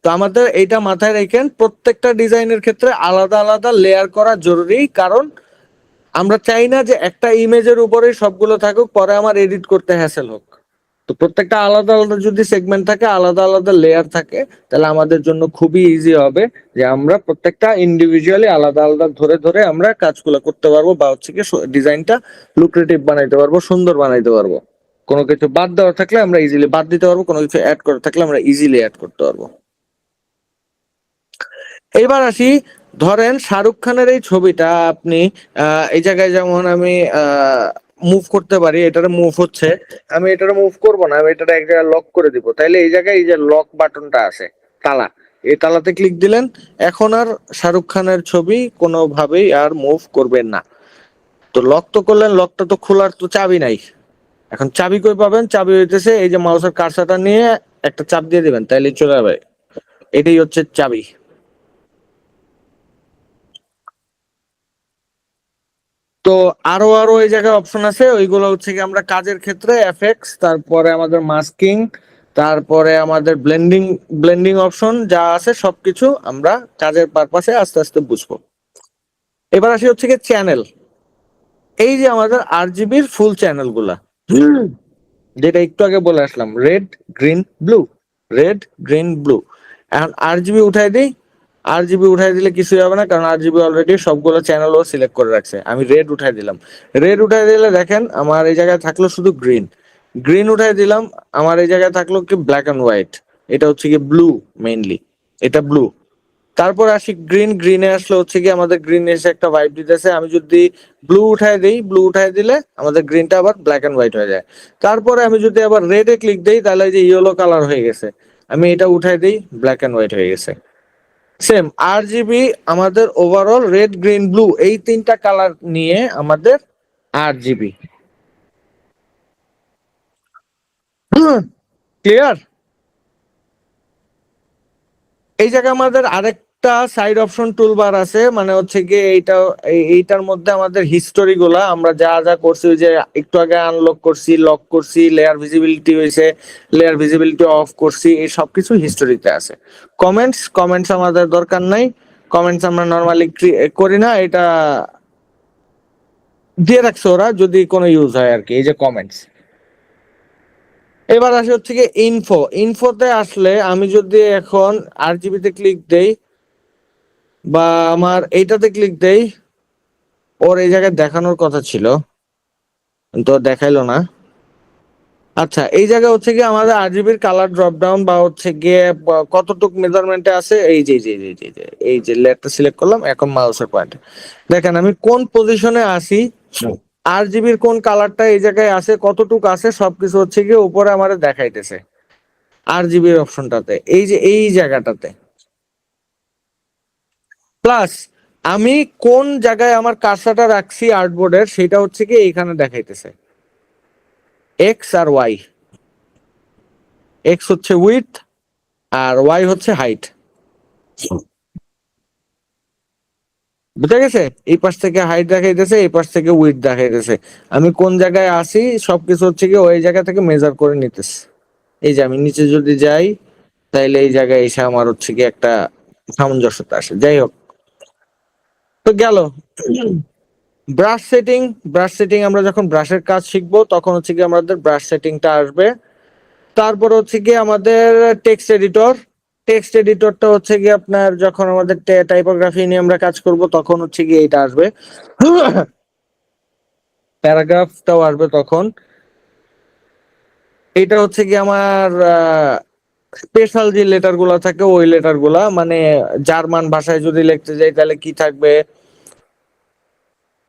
তো আমাদের এইটা মাথায় রাখেন, প্রত্যেকটা ডিজাইনের ক্ষেত্রে আলাদা আলাদা লেয়ার করা জরুরি, কারণ আমরা চাই না যে একটা ইমেজের উপরেই সবগুলো থাকুক, পরে আমার এডিট করতে হ্যাসেল হোক। তো প্রত্যেকটা আলাদা আলাদা যদি সেগমেন্ট থাকে, আলাদা আলাদা লেয়ার থাকে, তাহলে আমাদের জন্য খুবই ইজি হবে যে আমরা প্রত্যেকটা ইন্ডিভিজুয়ালি আলাদা আলাদা ধরে ধরে আমরা কাজগুলো করতে পারবো, বা হচ্ছে কি ডিজাইনটা লুক্রেটিভ বানাইতে পারবো, সুন্দর বানাইতে পারবো। কোনো কিছু বাদ দেওয়া থাকলে আমরা ইজিলি বাদ দিতে পারবো, কোনো কিছু অ্যাড করা থাকলে আমরা ইজিলি অ্যাড করতে পারবো। এইবার আসি, ধরেন শাহরুখ খানের এই ছবিটা আপনি এই জায়গায় যেমন আমি মুভ করতে পারি, এটারে মুভ হচ্ছে, আমি এটারে মুভ করব না, আমি এটারে এক জায়গায় লক করে দিব। তাইলে এই জায়গায় এই যে লক বাটনটা আছে, তালা, এই তালাতে ক্লিক দিলেন, এখন আর শাহরুখ খানের ছবি কোনোভাবেই আর মুভ করবেন না। তো লক তো করলেন, লকটা তো খোলার তো চাবি নাই। এখন চাবি কই পাবেন? চাবি হইতেছে এই যে মাউসের কার্সারটা নিয়ে একটা চাপ দিয়ে দিবেন, তাইলে চলে যাবে। এটাই হচ্ছে চাবি। তো আরো আরো এই জায়গায় অপশন আছে, ওইগুলো হচ্ছে কি আমরা কাজের ক্ষেত্রে এফএক্স, তারপরে আমাদের মাস্কিং, তারপরে আমাদের ব্লেন্ডিং ব্লেন্ডিং অপশন যা আছে সবকিছু আমরা কাজের পারপাসে আস্তে আস্তে বুঝবো। এবার আসি হচ্ছে কি চ্যানেল। এই যে আমাদের আরজিবির ফুল চ্যানেল গুলা, যেটা একটু আগে বলে আসলাম, red green blue, red green blue. এখন আরজিবি উঠাই দিই, আরজিবি উঠাই দিলে কিছুই হবে না, কারণ আরজিবি অলরেডি সবগুলো চ্যানেলও সিলেক্ট করে রাখছে। আমি রেড উঠাই দিলাম, রেড উঠাই দিলে দেখেন আমার এই জায়গায় থাকলো শুধু গ্রিন। গ্রিন উঠাই দিলাম, আমার এই জায়গায় থাকলো কি ব্ল্যাক এন্ড হোয়াইট, এটা হচ্ছে কি ব্লু মেইনলি, এটা ব্লু। তারপর আসি গ্রিন, গ্রিনে আসলে হচ্ছে কি আমাদের গ্রিন এসে একটা ভাইব দিতেছে, আমি যদি ব্লু উঠাই দিই, ব্লু উঠাই দিলে আমাদের গ্রিনটা আবার ব্ল্যাক এন্ড হোয়াইট হয়ে যায়। তারপরে আমি যদি আবার রেডে ক্লিক দিই তাহলে এই যে ইয়েলো কালার হয়ে গেছে, আমি এটা উঠাই দিই, ব্ল্যাক এন্ড হোয়াইট হয়ে গেছে। সেম RGB আমাদের ওভারঅল রেড গ্রিন ব্লু এই তিনটা কালার নিয়ে আমাদের RGB। ক্লিয়ার? এই জায়গায় আমাদের আরেকটা সাইড অপশন টুলবার আছে, মানে হচ্ছে গিয়ে এইটার মধ্যে আমাদের হিস্টোরি গুলা আমরা যা যা করছি, ওই যে একটু আগে আনলক করছি, লক করছি, লেয়ার ভিজিবিলিটি হয়েছে, লেয়ার ভিজিবিলিটি অফ করছি, এই সবকিছু হিস্টোরিতে আছে। কমেন্টস আমাদের দরকার নাই, কমেন্টস আমরা নর্মালি করি না, এটা দিয়ে রাখছে ওরা যদি কোনো ইউজ হয় আর কি, এই যে কমেন্টস। এবার আসে হচ্ছে গিয়ে ইনফোতে আসলে আমি যদি এখন RGB তে ক্লিক দেই বা আমার এইটাতে ক্লিক দেই, ওর এই জায়গায় দেখানোর কথা ছিল তো দেখাইলো না। আচ্ছা, এই জায়গায় হচ্ছে গিয়ে আমাদের RGBর কালার ড্রপ ডাউন বা হচ্ছে গিয়ে কতটুক মেজারমেন্টে আছে, এই যে লেয়ারটা সিলেক্ট করলাম, এখন মাউসের পয়েন্ট দেখেন আমি কোন পজিশনে আছি, RGBর কোন কালারটা এই জায়গায় আছে, কতটুক আছে, সবকিছু হচ্ছে গিয়ে উপরে আমাদের দেখাইতেছে RGBর অপশনটাতে, এই যে এই জায়গাটাতে। প্লাস আমি কোন জায়গায় আমার কার্সারটা রাখছি আর্টবোর্ডের, সেটা হচ্ছে কি এইখানে দেখাইতেছে, এক্স আর ওয়াই। এক্স হচ্ছে উইডথ আর ওয়াই হচ্ছে হাইট, বুঝা গেছে? এই পাশ থেকে হাইট দেখাইতেছে, এই পাশ থেকে উইডথ দেখাইতেছে, আমি কোন জায়গায় আসি সবকিছু হচ্ছে কি ওই জায়গা থেকে মেজার করে নিতেছে। এই যে আমি নিচে যদি যাই তাইলে এই জায়গায় এসে আমার হচ্ছে কি একটা সামঞ্জস্যতা আসে। যাই হোক, তো গেল ব্রাশ সেটিং আমরা যখন ব্রাশের কাজ শিখবো তখন হচ্ছে কি আমাদের ব্রাশ সেটিংটা আসবে। তারপর হচ্ছে কি আমাদের টেক্সট এডিটরটা হচ্ছে কি আপনার যখন আমাদের টাইপোগ্রাফি নিয়ে আমরা কাজ করব তখন হচ্ছে কি এটা আসবে। প্যারাগ্রাফটাও আসবে তখন। এটা হচ্ছে কি আমার স্পেশাল যে লেটার গুলা থাকে ওই লেটার গুলা, মানে জার্মান ভাষায় যদি লিখতে যাই তাহলে কি থাকবে,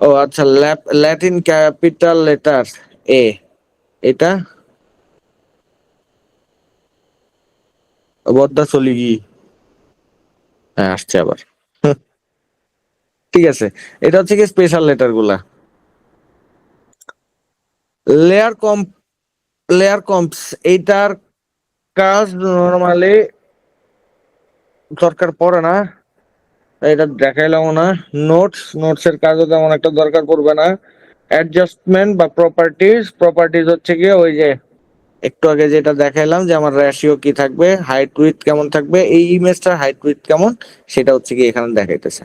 ও আচ্ছা, ল্যাটিন ক্যাপিটাল লেটার এ, এটা বদ্দা চলি গি, হ্যাঁ আসছে আবার। ঠিক আছে, এটা হচ্ছে কি স্পেশাল লেটার গুলা। লেয়ার কম লেয়ার কম্পস এইটার কাজ নরমালি দরকার পড়ে না, এটা দেখাইলাম না। নোটস এর কাজও তেমন একটা দরকার পড়বে না। অ্যাডজাস্টমেন্ট বা প্রপার্টিজ হচ্ছে গিয়ে ওই যে একটু আগে যেটা দেখাইলাম যে আমার রেশিও কি থাকবে, হাইট উইডথ কেমন থাকবে, এই ইমেজটার হাইট উইডথ কেমন, সেটা হচ্ছে কি এখানে দেখাইতেছে।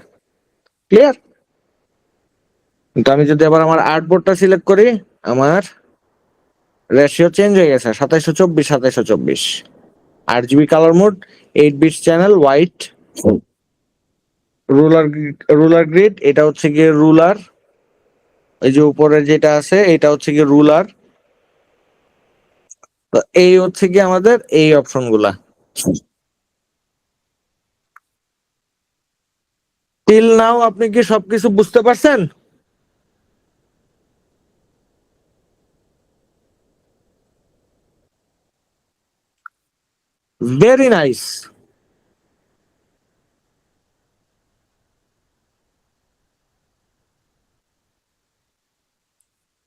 ক্লিয়ার? কিন্তু আমি যদি আবার আমার আর্টবোর্ডটা সিলেক্ট করি, আমার রেশিও চেঞ্জ হয়ে গেছে, 2724 RGB colour mode, 8 bits channel, white, ruler ruler grid, এটা হচ্ছে গিয়ে রুলার, এই যে উপরে যেটা আছে এটা হচ্ছে গিয়ে রুলার। তো এই হচ্ছে গিয়ে আমাদের এই অপশন গুলা। টিল নাও আপনি কি সবকিছু বুঝতে পারছেন? Very nice.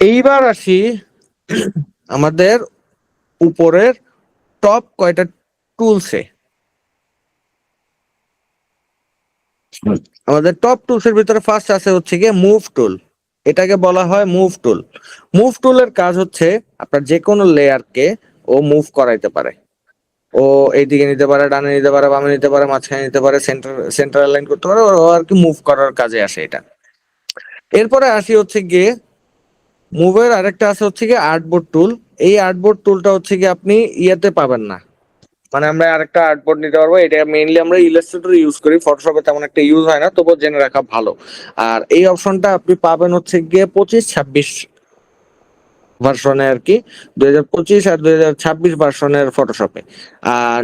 এইবার আসি আমাদের উপরের টপ কয়টা টুলসে। আমাদের টপ টুলস এর ভিতরে ফার্স্ট আছে হচ্ছে গিয়ে মুভ টুল। এটাকে বলা হয় মুভ টুল। মুভ টুলের কাজ হচ্ছে আপনার যে কোনো লেয়ারকে ও মুভ করাইতে পারে। ও এইদিকে নিতে পারে, ডানে নিতে পারে, বামে নিতে পারে, মাঝখানে নিতে পারে, সেন্টার অ্যালাইন করতে পারে, ও আর কি মুভ করার কাজে আসে এটা। এরপরে আসি হচ্ছে গিয়ে মুভের আরেকটা আছে হচ্ছে গিয়ে আর্টবোর্ড টুল। এই আর্টবোর্ড টুলটা হচ্ছে গিয়ে আপনি ইয়েতে পাবেন না, মানে আমরা আরেকটা আর্টবোর্ড নিতে পারবো, এটা মেইনলি আমরা ইলাস্ট্রেটর ইউজ করি, ফটোশপে তেমন একটা ইউজ হয় না, তবুও জেনে রাখা ভালো। আর এই অপশনটা আপনি পাবেন হচ্ছে গিয়ে 25, 26 ভার্সনে আর কি, 2025 আর 2026 ভার্সনের ফটোশপে।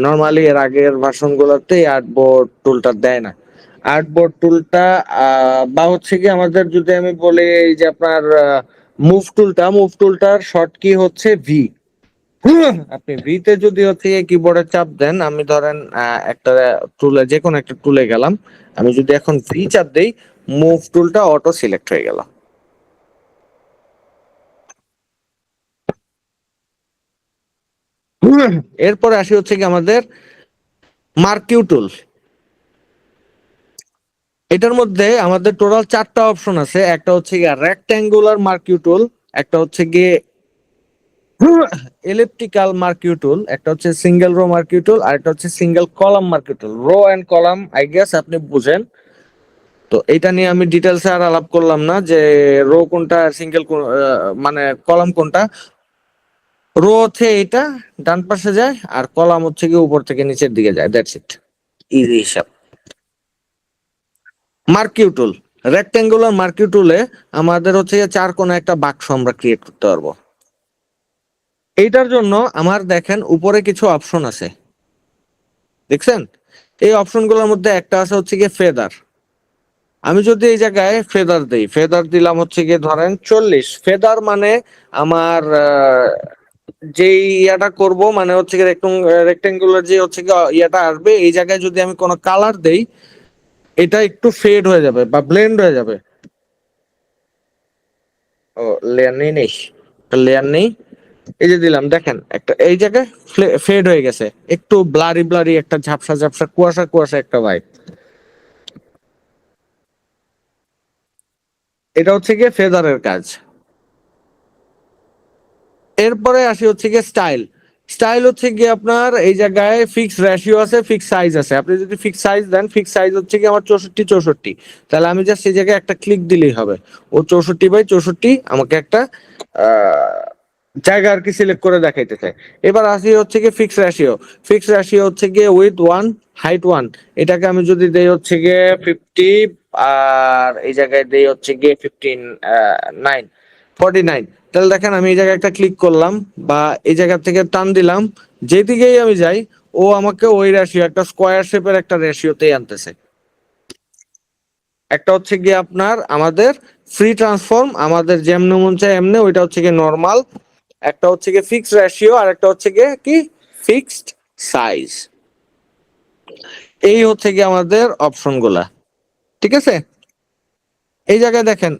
নর্মালি এর আগের ভার্সন গুলোতে আর্টবোর্ড টুলটা দেয় না। আর্টবোর্ড টুলটা বা হচ্ছে কি আমাদের, যদি আমি বলি এই যে আপনার মুভ টুলটার শর্ট কি হচ্ছে ভি। আপনি ভিতে যদি হচ্ছে কিবোর্ডে চাপ দেন, আমি ধরেন একটা টুলে, যে কোনো একটা টুলে গেলাম, আমি যদি এখন ভি চাপ দেই, মুভ টুলটা অটো সিলেক্ট হয়ে গেল। এরপরে আসি হচ্ছে কি আমাদের মার্কিউ টুল। এটার মধ্যে আমাদের টোটাল চারটা অপশন আছে। একটা হচ্ছে গিয়ে রেক্ট্যাঙ্গুলার মার্কিউ টুল, একটা হচ্ছে গিয়ে এলিপ্টিক্যাল মার্কিউ টুল, একটা হচ্ছে সিঙ্গেল রো মার্কিউ টুল, আর একটা হচ্ছে single column marquee tool. Row and column I guess আপনি বুঝেন। তো এটা নিয়ে আমি ডিটেলসে আর আলাপ করলাম না যে রো কোনটা, সিঙ্গেল মানে কলাম কোনটা। রো হচ্ছে এটা ডান পাশে যায়, আর কলাম হচ্ছে কি উপর থেকে নিচের দিকে যায়, দ্যাটস ইট, ইজি হিসাব। মার্কিউ টুল, রেক্ট্যাঙ্গুলার মার্কিউ টুলে আমাদের হচ্ছে চার কোণা একটা বাক্স আমরা ক্রিয়েট করতে পারবো। এইটার জন্য আমার দেখেন উপরে কিছু অপশন আছে, দেখছেন? এই অপশনগুলোর মধ্যে একটা আছে হচ্ছে গিয়ে ফেদার। আমি যদি এই জায়গায় ফেদার দেই, ফেদার দিলাম হচ্ছে গিয়ে ধরেন 40। ফেদার মানে আমার যেই ইয়াটা করব, মানে হচ্ছে গিয়ে রেক্টেঙ্গুলার যে হচ্ছে গিয়ে ইয়াটা আসবে, এই জায়গায় যদি আমি কোনো কালার দেই, এটা একটু ফেড হয়ে যাবে বা ব্লেন্ড হয়ে যাবে। ও, লেয়ার নেই। লেয়ার নেই, এই যে দিলাম, দেখেন একটা এই জায়গায় ফেড হয়ে গেছে, একটু ব্লারি ব্লারি একটা ঝাপসা ঝাপসা কুয়াশা কুয়াশা একটা ভাই। এটা হচ্ছে গিয়ে ফেদারের কাজ। এরপরে আসি হচ্ছে গিয়ে স্টাইল। স্টাইল হচ্ছে গিয়ে আপনার এই জায়গায় ফিক্স রেশিও আছে, ফিক্স সাইজ আছে। আপনি যদি ফিক্স সাইজ দেন, ফিক্স সাইজ হচ্ছে কি আমার 64 64, তাহলে আমি জাস্ট এই জায়গায় একটা ক্লিক দিলেই হবে, ও 64 বাই 64 আমাকে একটা জায়গা আর কি সিলেক্ট করে দেখাইতে চায়। এবার আসি হচ্ছে গিয়ে ফিক্স রেশিও। ফিক্স রেশিও হচ্ছে গিয়ে উইথ 1, হাইট 1। এটাকে আমি যদি দেই হচ্ছে গিয়ে 50, আর এই জায়গায় দেই হচ্ছে গিয়ে 59, 49, তাহলে দেখেন আমি এই জায়গায় একটা ক্লিক করলাম বা এই জায়গা থেকে টান দিলাম, যেদিকেই আমি যাই ও আমাকে ওই রেশিও, একটা স্কোয়ার শেপের একটা রেশিওতেই আনতেছে। একটা হচ্ছে গিয়ে আপনার আমাদের ফ্রি ট্রান্সফর্ম, আমাদের যেমনি মন চায় এমনি, ওইটা হচ্ছে গিয়ে নর্মাল। একটা হচ্ছে গিয়ে ফিক্সড রেশিও, আর একটা হচ্ছে গিয়ে কি ফিক্সড সাইজ। এই হচ্ছে গিয়ে আমাদের অপশন গুলা, ঠিক আছে? এই জায়গায় দেখেন,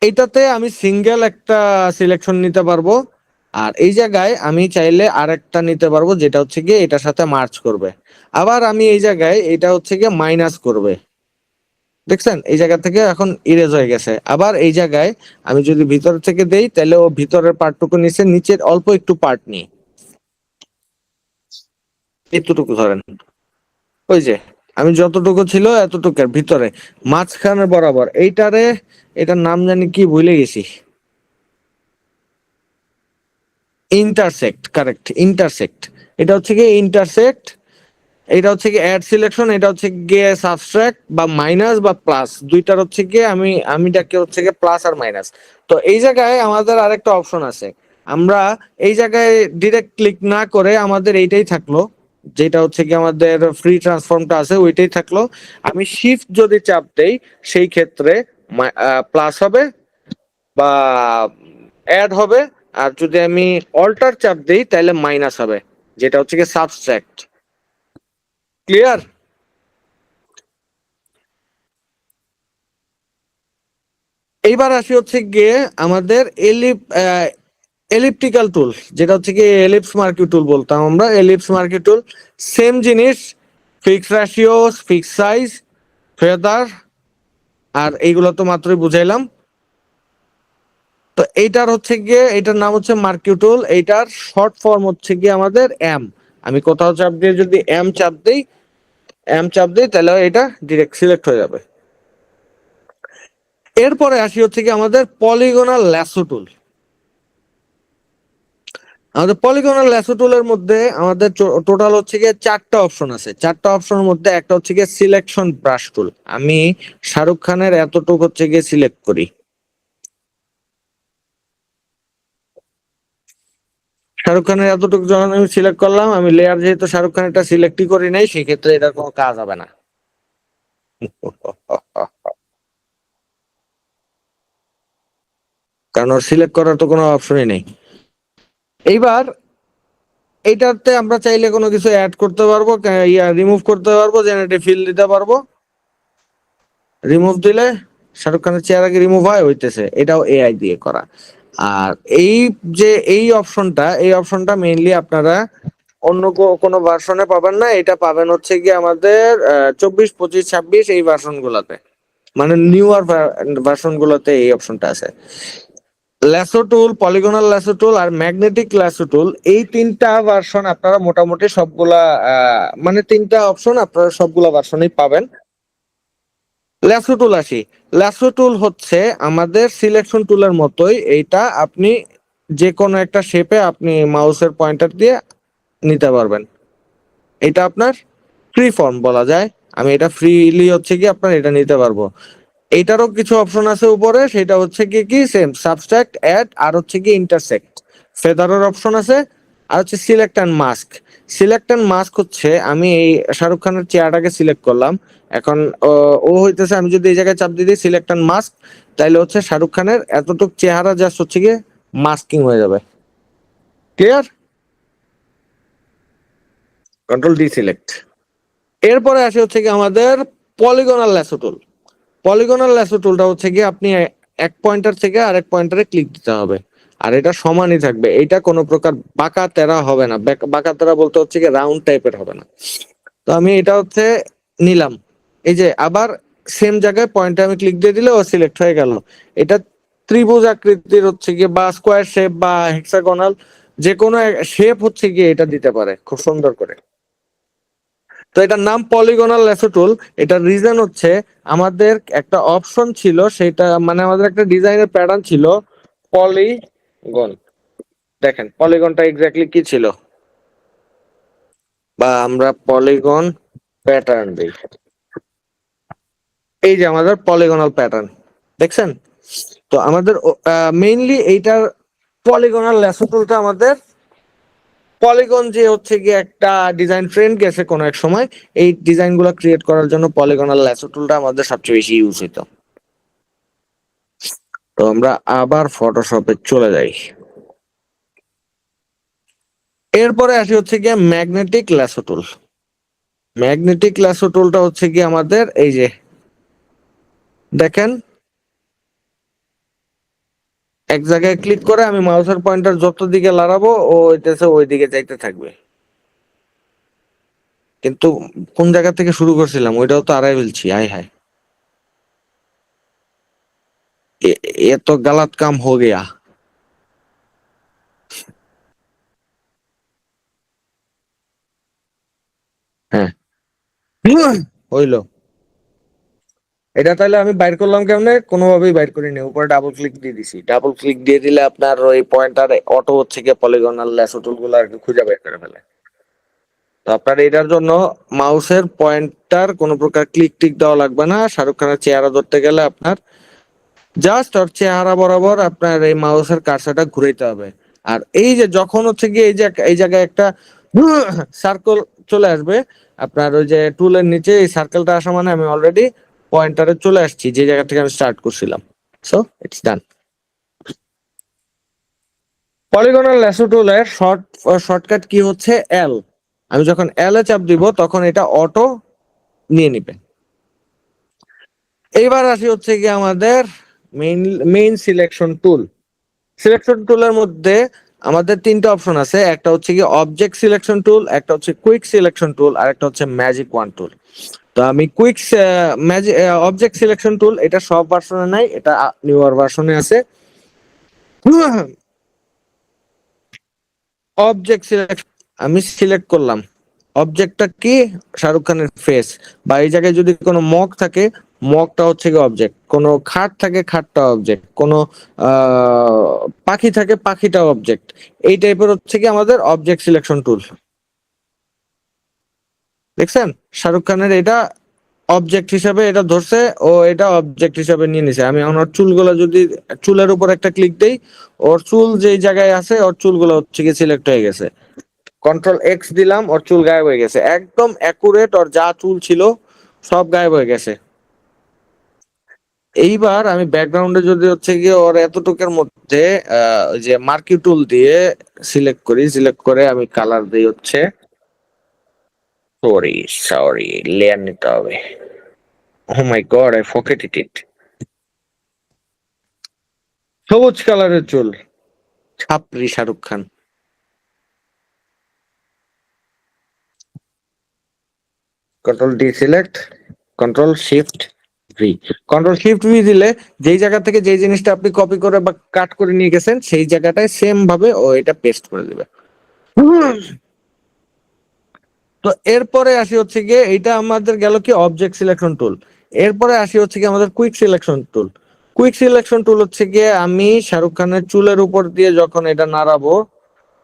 এইটাতে আমি সিঙ্গেল একটা সিলেকশন নিতে পারবো, আর এই জায়গায় আমি চাইলে আরেকটা নিতে পারবো, যেটা হচ্ছে গিয়ে এটার সাথে মার্চ করবে। আবার আমি এই জায়গায় এটা হচ্ছে গিয়ে মাইনাস করবে, দেখছেন? এই জায়গা থেকে এখন ইরেজ হয়ে গেছে। আবার এই জায়গায় আমি যদি ভিতর থেকে দেই, তাহলে ও ভিতরের পার্টটুকু নিচে, নিচের অল্প একটু পার্ট নিয়ে এতটুকু ধরেন, ওই যে আমি যতটুকু ছিল এতটুকুর ভিতরে মাঝখানে বরাবর এইটারে, এটার নাম জানি কি ভুলে গেছি। Intersect, correct, intersect. এটা হচ্ছে কি ইন্টারসেক্ট, এটা হচ্ছে কি অ্যাড সিলেকশন, এটা হচ্ছে গিয়ে সাবট্রাক্ট বা মাইনাস বা প্লাস, দুইটার হচ্ছে গিয়ে আমি ডাকি হচ্ছে গিয়ে প্লাস আর মাইনাস। তো এই জায়গায় আমাদের আরেকটা অপশন আছে, আমরা এই জায়গায় ডিরেক্ট ক্লিক না করে আমাদের এইটাই থাকলো, যেটা হচ্ছে কি আমাদের ফ্রি ট্রান্সফর্মটা আছে ওইটাই থাকলো। আমি শিফট যদি চাপ দেই, সেই ক্ষেত্রে প্লাস হবে বা অ্যাড হবে, আর যদি আমি অল্টার চাপ দিই তাহলে মাইনাস হবে, যেটা হচ্ছে কি সাবট্রাক্ট। ক্লিয়ার? এইবার আসি হচ্ছে গিয়ে আমাদের এলিপ্টিক্যাল টুল, যেটা হচ্ছে কি এলিপস মার্কিউ টুল বলতাম আমরা, এলিপস মার্কিউ টুল। সেম জিনিস, fix ratio, fix size, feather, আর এইগুলো তো মাত্রই বুঝাইলাম। তো এইটার হচ্ছে গিয়ে এটার নাম হচ্ছে মার্কিউ টুল, এইটার শর্ট ফর্ম হচ্ছে গিয়ে আমাদের এম। আমি কোথাও চাপ দিয়ে যদি এম চাপ দিই তাহলে এটা ডিরেক্ট সিলেক্ট হয়ে যাবে। এরপরে আসি হচ্ছে কি আমাদের পলিগনাল ল্যাসো টুল। আমাদের পলিগনাল ল্যাসো টুলের মধ্যে আমাদের টোটাল হচ্ছে গিয়ে চারটা অপশন আছে। চারটা অপশনের মধ্যে একটা হচ্ছে গিয়ে সিলেকশন ব্রাশ টুল। আমি শাহরুখ খানের এতটুকু হচ্ছে গিয়ে সিলেক্ট করি, শাহরুখ খানের এতটুকু যখন আমি সিলেক্ট করলাম, আমি লেয়ার যেহেতু শাহরুখ খানেরটা সিলেক্টই করি নাই, সেক্ষেত্রে এটার কোনো কাজ হবে না। কারণ ওর সিলেক্ট করার তো কোনো অপশনই নেই। এইবার এইটাতে আমরা চাইলে কোনো কিছু অ্যাড করতে পারবো, রিমুভ করতে পারবো, জেনারেটিভ ফিল দিতে পারবো। রিমুভ দিলে শাহরুখ খানের চেহারা কি রিমুভ হয়? হইতেছে, এটাও এআই দিয়ে করা। আর এই যে এই অপশনটা মেইনলি আপনারা অন্য কোনো ভার্সনে পাবেন না, এটা পাবেন হচ্ছে কি আমাদের 24, 25, 26 এই ভার্সন গুলাতে, মানে নিউয়ার ভার্সন গুলোতে এই অপশনটা আছে। Lasso tool, polygonal lasso tool আর ম্যাগনেটিক ল্যাসো টুল, এই তিনটা ভার্সন আপনারা মোটামুটি সবগুলা মানে তিনটা অপশন আপনারা সবগুলা ভার্সনেই পাবেন। ল্যাসো টুল আসি। ল্যাসো টুল হচ্ছে আমাদের সিলেকশন টুলের মতোই, এইটা আপনি যে কোনো একটা শেপে আপনি মাউসের পয়েন্টার দিয়ে নিতে পারবেন। এটা আপনার ফ্রি ফর্ম বলা যায়। আমি এটা ফ্রিলি হচ্ছে কি আপনার এটা নিতে পারবো। এইটারও কিছু অপশন আছে উপরে, সেটা হচ্ছে কি কি সেম সাবস্ট্রাক্ট, অ্যাড আর হচ্ছে কি ইন্টারসেক্ট। ফেদারের অপশন আছে। আর হচ্ছে select and mask. Select and mask হচ্ছে আমি এই শাহরুখ খানের চেহারাটাকে সিলেক্ট করলাম। এখন ও হইতেছে, আমি যদি এই জায়গায় চাপ দিয়ে দিই সিলেক্ট অ্যান্ড মাস্ক, তাইলে হচ্ছে শাহরুখ খানের এতটুক চেহারা জাস্ট হচ্ছে গিয়ে মাস্কিং হয়ে যাবে। ক্লিয়ার? Control D select. এরপরে আসে হচ্ছে কি আমাদের polygonal lasso tool. Polygonal lasso টুলটা হচ্ছে কি আপনি এক পয়েন্টার থেকে আরেক পয়েন্টারে ক্লিক দিতে হবে। আর এটা সমানই থাকবে, এটা কোনো প্রকার বাঁকা তেরা হবে না। বাঁকা তেরা বলতে হচ্ছে কি রাউন্ড টাইপের হবে না। তো আমি এটা হচ্ছে নিলাম। এই যে আবার সেম জায়গায় পয়েন্টে আমি ক্লিক দিয়ে দিলে ও সিলেক্ট হয়ে গেল। এটা ত্রিভুজ আকৃতির হচ্ছে গিয়ে বা স্কোয়ার শেপ বা হেক্সাগোনাল, যে কোনো শেপ হচ্ছে গিয়ে এটা দিতে পারে খুব সুন্দর করে। তো এটার নাম পলিগনাল ল্যাসো টুল। এটার রিজন হচ্ছে আমাদের একটা অপশন ছিল, সেটা মানে আমাদের একটা ডিজাইনের প্যাটার্ন ছিল পলিগন। দেখেন পলিগনটা এক্স্যাক্টলি কি ছিল, বা আমরা পলিগন প্যাটার্ন দিই। এই যে আমাদের পলিগনাল প্যাটার্ন, দেখছেন? তো আমাদের মেইনলি এইটার পলিগনাল ল্যাসো টুলটা আমাদের পলিগন যে হচ্ছে গিয়ে একটা ডিজাইন ট্রেন্ড গেছে কোনো এক সময়, এই ডিজাইন গুলো ক্রিয়েট করার জন্য পলিগনাল ল্যাসো টুলটা আমাদের সবচেয়ে বেশি ইউজ হইতো। তো আমরা আবার ফটোশপে চলে যাই। এরপরে আসি হচ্ছে গিয়ে ম্যাগনেটিক ল্যাসো টুল। ম্যাগনেটিক ল্যাসো টুলটা হচ্ছে কি আমাদের এই যে দেখেন, এক জায়গায় ক্লিক করে আমি মাউসের পয়েন্টার যত দিকে লড়াবো ও হইতেছে ওই দিকে যাইতে থাকবে। কিন্তু কোন জায়গা থেকে শুরু করছিলাম ওইটাও তো আড়াই ফেলছি, আয় হায়। ये तो गलत काम हो गया। হ্যাঁ, হইলো। এটা তাহলে আমি বাইর করলাম কেমনে? কোনোভাবেই বাইর করিনি, উপরে ডাবল ক্লিক দিয়ে দিছি। ডাবল ক্লিক দিয়ে দিলে আপনার ওই পয়েন্টার অটো হচ্ছে গিয়ে পলিগনাল ল্যাসো টুল গুলো আর কি খুঁজে বের করে ফেলে। তো আপনার এটার জন্য মাউসের পয়েন্টার কোনো প্রকার ক্লিক টিক দেওয়া লাগবে না। শাহরুখ খানের চেহারা ধরতে গেলে আপনার জাস্ট ওর চেহারা বরাবর আপনার এই মাউসের কার্সারটা ঘুরাইতে হবে। আর এই যে যখন হচ্ছে গিয়ে এই যে এই জায়গায় একটা সার্কেল চলে আসবে, আপনার ওই যে টুলের নিচে এই সার্কেলটা আসা মানে আমি অলরেডি পয়েন্টারে চলে আসছি যে জায়গা থেকে আমি স্টার্ট করছিলাম। So it's done. Polygonal lasso টুলের শর্টকাট কি হচ্ছে এল। আমি যখন এল এ চাপ দিব তখন এটা অটো নিয়ে নিবে। এইবার আসি হচ্ছে কি আমাদের main main selection tool. Selection টুলের মধ্যে আমাদের তিনটা অপশন আছে, একটা হচ্ছে কি অবজেক্ট সিলেকশন টুল, একটা হচ্ছে কুইক সিলেকশন টুল আর একটা হচ্ছে ম্যাজিক ওয়ান টুল। তো আমি quick magic object selection tool এটা সব ভার্সনে নাই, এটা নিউয়ার ভার্সনে আছে। অবজেক্ট সিলেকশন আমি সিলেক্ট করলাম। অবজেক্টটা কি? শাহরুখ খানের ফেস। বা এই জায়গায় যদি কোনো মগ থাকে, মগটা হচ্ছে কি অবজেক্ট। কোনো খাট থাকে, খাটটা অবজেক্ট। কোনো আহ পাখি থাকে, পাখিটা অবজেক্ট। এই টাইপের হচ্ছে কি আমাদের অবজেক্ট সিলেকশন টুল। দেখছেন শাহরুখ খানের এটা অবজেক্ট হিসাবে এটা ধরছে, ও এটা অবজেক্ট হিসাবে নিয়ে নিছে। আমি এখন ওর চুলগুলো যদি চুলের উপর একটা ক্লিক দেই, ওর চুল যেই জায়গায় আছে ওর চুলগুলো হচ্ছে কি সিলেক্ট হয়ে গেছে। কন্ট্রোল এক্স দিলাম, ওর চুল গায়েব হয়ে গেছে, একদম অ্যাকুরেট, ওর যা চুল ছিল সব গায়েব হয়ে গেছে। এইবার আমি ব্যাকগ্রাউন্ডে যদি হচ্ছে গিয়ে ওর এতটুকের মধ্যে ওই যে মার্কি টুল দিয়ে সিলেক্ট করি, সিলেক্ট করে আমি কালার দিই হচ্ছে, সরি সরি, লেয়ার নিতে হবে। Oh my god, I forget it. সবুজ কালারের চুল, ছাপরি Shahrukh Khan. Control D select, control shift V. Control shift V দিলে যেই জায়গা থেকে যেই জিনিসটা আপনি কপি করে বা কাট করে নিয়ে গেছেন সেই জায়গাটায় সেম ভাবে ও এটা পেস্ট করে দিবে। তো এরপরে আসি হচ্ছে গিয়ে, এইটা আমাদের গেল কি অবজেক্ট সিলেকশন টুল। এরপরে আসি হচ্ছে গিয়ে আমাদের quick selection tool. Quick selection tool হচ্ছে গিয়ে আমি শাহরুখ খানের চুলের উপর দিয়ে যখন এটা নাড়াবো,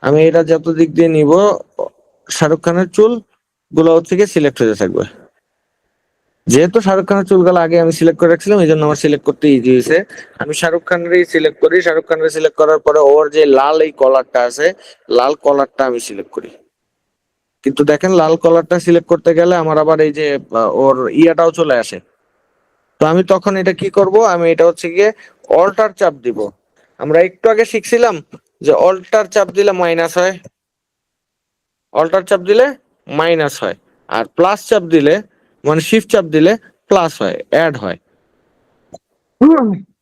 আমি এটা যত দিক দিয়ে নিব, শাহরুখ খানের চুল গুলো হচ্ছে গিয়ে সিলেক্ট হয়ে থাকবে। যেহেতু শাহরুখ খানের চুলগুলো আগে আমি সিলেক্ট করে রাখছিলাম, এই জন্য আমার সিলেক্ট করতে ইজি হয়েছে। আমি শাহরুখ খানেরই সিলেক্ট করি, শাহরুখ খানের সিলেক্ট করার পরে ওর যে লাল এই কলারটা আছে, লাল কলারটা আমি সিলেক্ট করি। কিন্তু দেখেন লাল কলারটা সিলেক্ট করতে গেলে আমার আবার এই যে ওর ইয়াটাও চলে আসে। তো আমি তখন এটা কি করব, আমি এটা হচ্ছে গিয়ে অল্টার চাপ দিব। আমরা একটু আগে শিখছিলাম যে অল্টার চাপ দিলে মাইনাস হয়, অল্টার চাপ দিলে মাইনাস হয়, আর প্লাস চাপ দিলে মানে শিফট চাপ দিলে প্লাস হয়, অ্যাড হয়।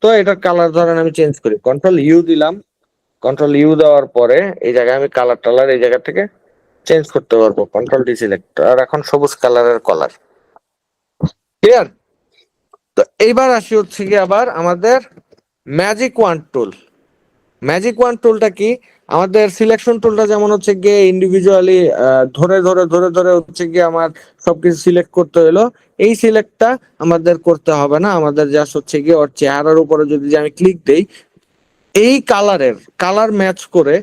তো এটার কালার ধরেন আমি চেঞ্জ করি, কন্ট্রোল ইউ দিলাম। কন্ট্রোল ইউ দেওয়ার পরে এই জায়গায় আমি কালার টালার এই জায়গা থেকে চেঞ্জ করতে পারবো, কন্ট্রোল ডি সিলেক্ট, আর এখন সবুজ কালারের কলার। ক্লিয়ার? তো এইবার আসি হচ্ছে কি আবার আমাদের ম্যাজিক ওয়ান টুল। ম্যাজিক ওয়ান টুলটা কি, আমাদের সিলেকশন টুলটা যেমন হচ্ছে গিয়ে ইন্ডিভিজুয়ালি ধরে ধরে ধরে ধরে হচ্ছে গিয়ে আমার সবকিছু সিলেক্ট করতে হলো, এই সিলেক্টটা আমাদের করতে হবে না। আমাদের জাস্ট হচ্ছে গিয়ে ওর চেহারার উপরে যদি যে আমি ক্লিক দেই, এই কালারের কালার ম্যাচ করে,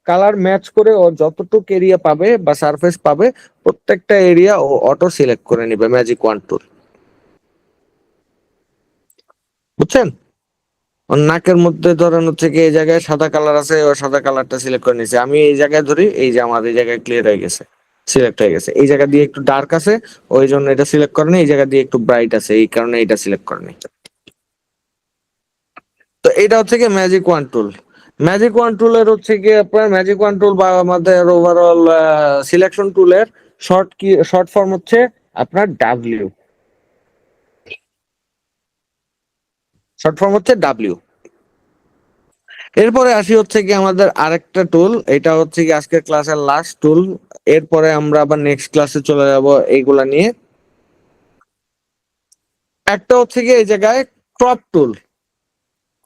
কালার ম্যাচ করে ও যতটুকু এরিয়া পাবে বা সারফেস পাবে প্রত্যেকটা এরিয়া ও অটো সিলেক্ট করে নিবে ম্যাজিক ওয়ান টুল। বুঝছেন? ওর নাকের মধ্যে ধরেন হচ্ছে কি এই জায়গায় সাদা কালার আছে, ও সাদা কালারটা সিলেক্ট করে নিয়েছে। আমি এই জায়গায় ধরি, এই যে আমার এই জায়গায় ক্লিয়ার হয়ে গেছে, সিলেক্ট হয়ে গেছে। এই জায়গা দিয়ে একটু ডার্ক আছে, ওই জন্য এটা সিলেক্ট করে নি। এই জায়গা দিয়ে একটু ব্রাইট আছে, এই কারণে এটা সিলেক্ট করে নি। তো এটা হচ্ছে কি ম্যাজিক ওয়ান টুল। ম্যাজিক ওয়ান টুলের হচ্ছে কি আপনার ম্যাজিক ওয়ান টুল বা আমাদের ওভারঅল সিলেকশন টুলের শর্ট কি, শর্ট ফর্ম হচ্ছে আপনার ডাব্লিউ। শর্ট ফর্ম হচ্ছে ডাব্লিউ। এরপরে আসি হচ্ছে কি আমাদের আরেকটা টুল, এটা হচ্ছে কি আজকের ক্লাসের লাস্ট টুল। এরপরে আমরা আবার নেক্সট ক্লাসে চলে যাব এইগুলা নিয়ে। একটা হচ্ছে কি এই জায়গায় crop tool,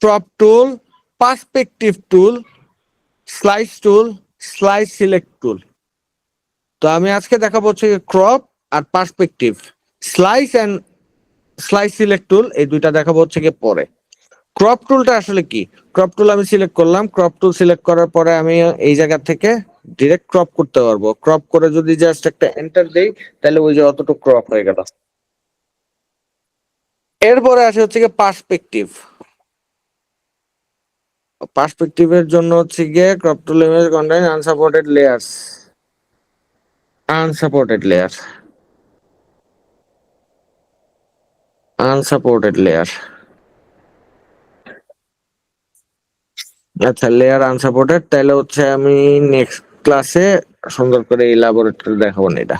crop tool, perspective tool, slice tool, slice select tool. তো আমি আজকে দেখাবো হচ্ছে ক্রপ আর perspective. Slice and slice select tool এই দুইটা দেখাবো হচ্ছে কি পরে। ক্রপ টুলটা আসলে কি, ক্রপ টুল আমি সিলেক্ট করলাম, ক্রপ টুল সিলেক্ট করার পরে আমি এই জায়গা থেকে ডিরেক্ট ক্রপ করতে পারবো। ক্রপ করে যদি জাস্ট একটা এন্টার দেই, তাহলে ওই যে অতটুকু ক্রপ হয়ে গেল। এরপরে আসে হচ্ছে কি পার্সপেক্টিভ। পার্সপেক্টিভের জন্য হচ্ছে গিয়ে ক্রপ টুল, image content, unsupported layers, unsupported layer, unsupported layer. আচ্ছা, লেয়ার আনসাপোর্টেড, তাহলে হচ্ছে আমি নেক্সট ক্লাসে সুন্দর করে এই ল্যাবরেটরি দেখাবো না এটা।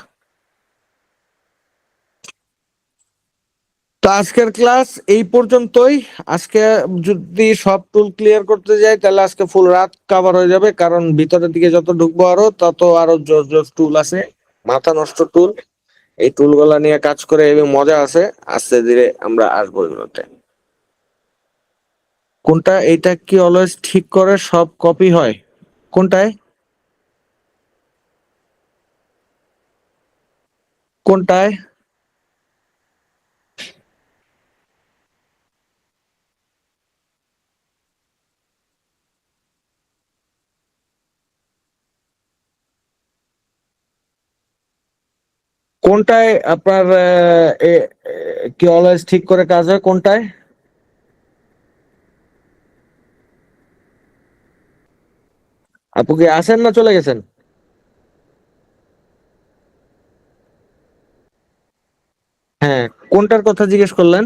তো আজকের ক্লাস এই পর্যন্তই। আজকে যদি সব টুল ক্লিয়ার করতে যাই তাহলে আজকে ফুল রাত কভার হয়ে যাবে, কারণ ভিতরের দিকে যত ঢুকবো আরো তত আরো জোস জোস টুল আছে, মাথা নষ্ট টুল। এই টুল গুলা নিয়ে কাজ করে এবং মজা আছে। আস্তে ধীরে আমরা আসবো এগুলোতে। কোনটা, এইটা কি অলওয়েজ ঠিক করে সব কপি হয়? কোনটায়? কোনটায়? কোনটায় আপনার কি অলওয়েজ ঠিক করে কাজ হয় কোনটায়? আপু কি আসেন না চলে গেছেন? হ্যাঁ, কোনটার কথা জিজ্ঞেস করলেন?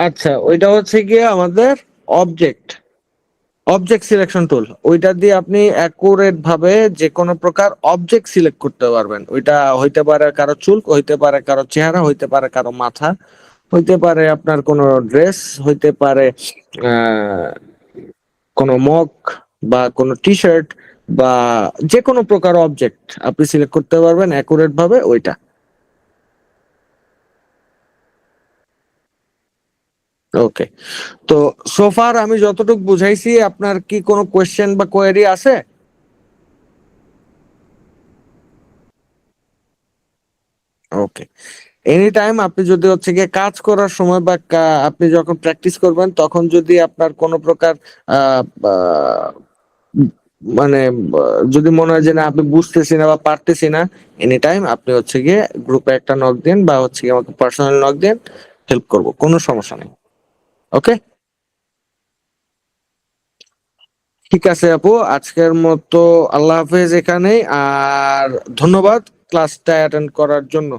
আচ্ছা, ওইটা হচ্ছে গিয়ে আমাদের অবজেক্ট অবজেক্ট সিলেকশন টুল। ওইটা দিয়ে আপনি অ্যাকুরেট ভাবে যে কোনো প্রকার অবজেক্ট সিলেক্ট করতে পারবেন। ওইটা হইতে পারে কারো চুল, হইতে পারে কারো চেহারা, হইতে পারে কারো মাথা, হইতে পারে আপনার কোনো ড্রেস, হইতে পারে আহ কোনো মগ বা কোনো টি শার্ট বা যে কোনো প্রকার অবজেক্ট আপনি সিলেক্ট করতে পারবেন অ্যাকুরেট ভাবে ওইটা। ওকে, তো সোফার আমি যতটুকু বুঝাইছি, আপনার কি কোনো কোয়েশ্চেন বা কোয়েরি আছে? ওকে, এনি টাইম আপনি যদি হচ্ছে গিয়ে কাজ করার সময় বা আপনি যখন প্র্যাকটিস করবেন তখন যদি আপনার কোনো প্রকার আহ, আহ, মানে যদি মনে হয় যে না আপনি বুঝতেছি না বা পারতেছি না, এনি টাইম আপনি হচ্ছে গিয়ে গ্রুপে একটা নক দেন বা হচ্ছে গিয়ে আমাকে পার্সোনাল নক দেন, হেল্প করব, কোনো সমস্যা নেই। ওকে, ঠিক আছে আপু, আজকের মতো আল্লাহ হাফেজ এখানেই। আর ধন্যবাদ ক্লাসটা অ্যাটেন্ড করার জন্য।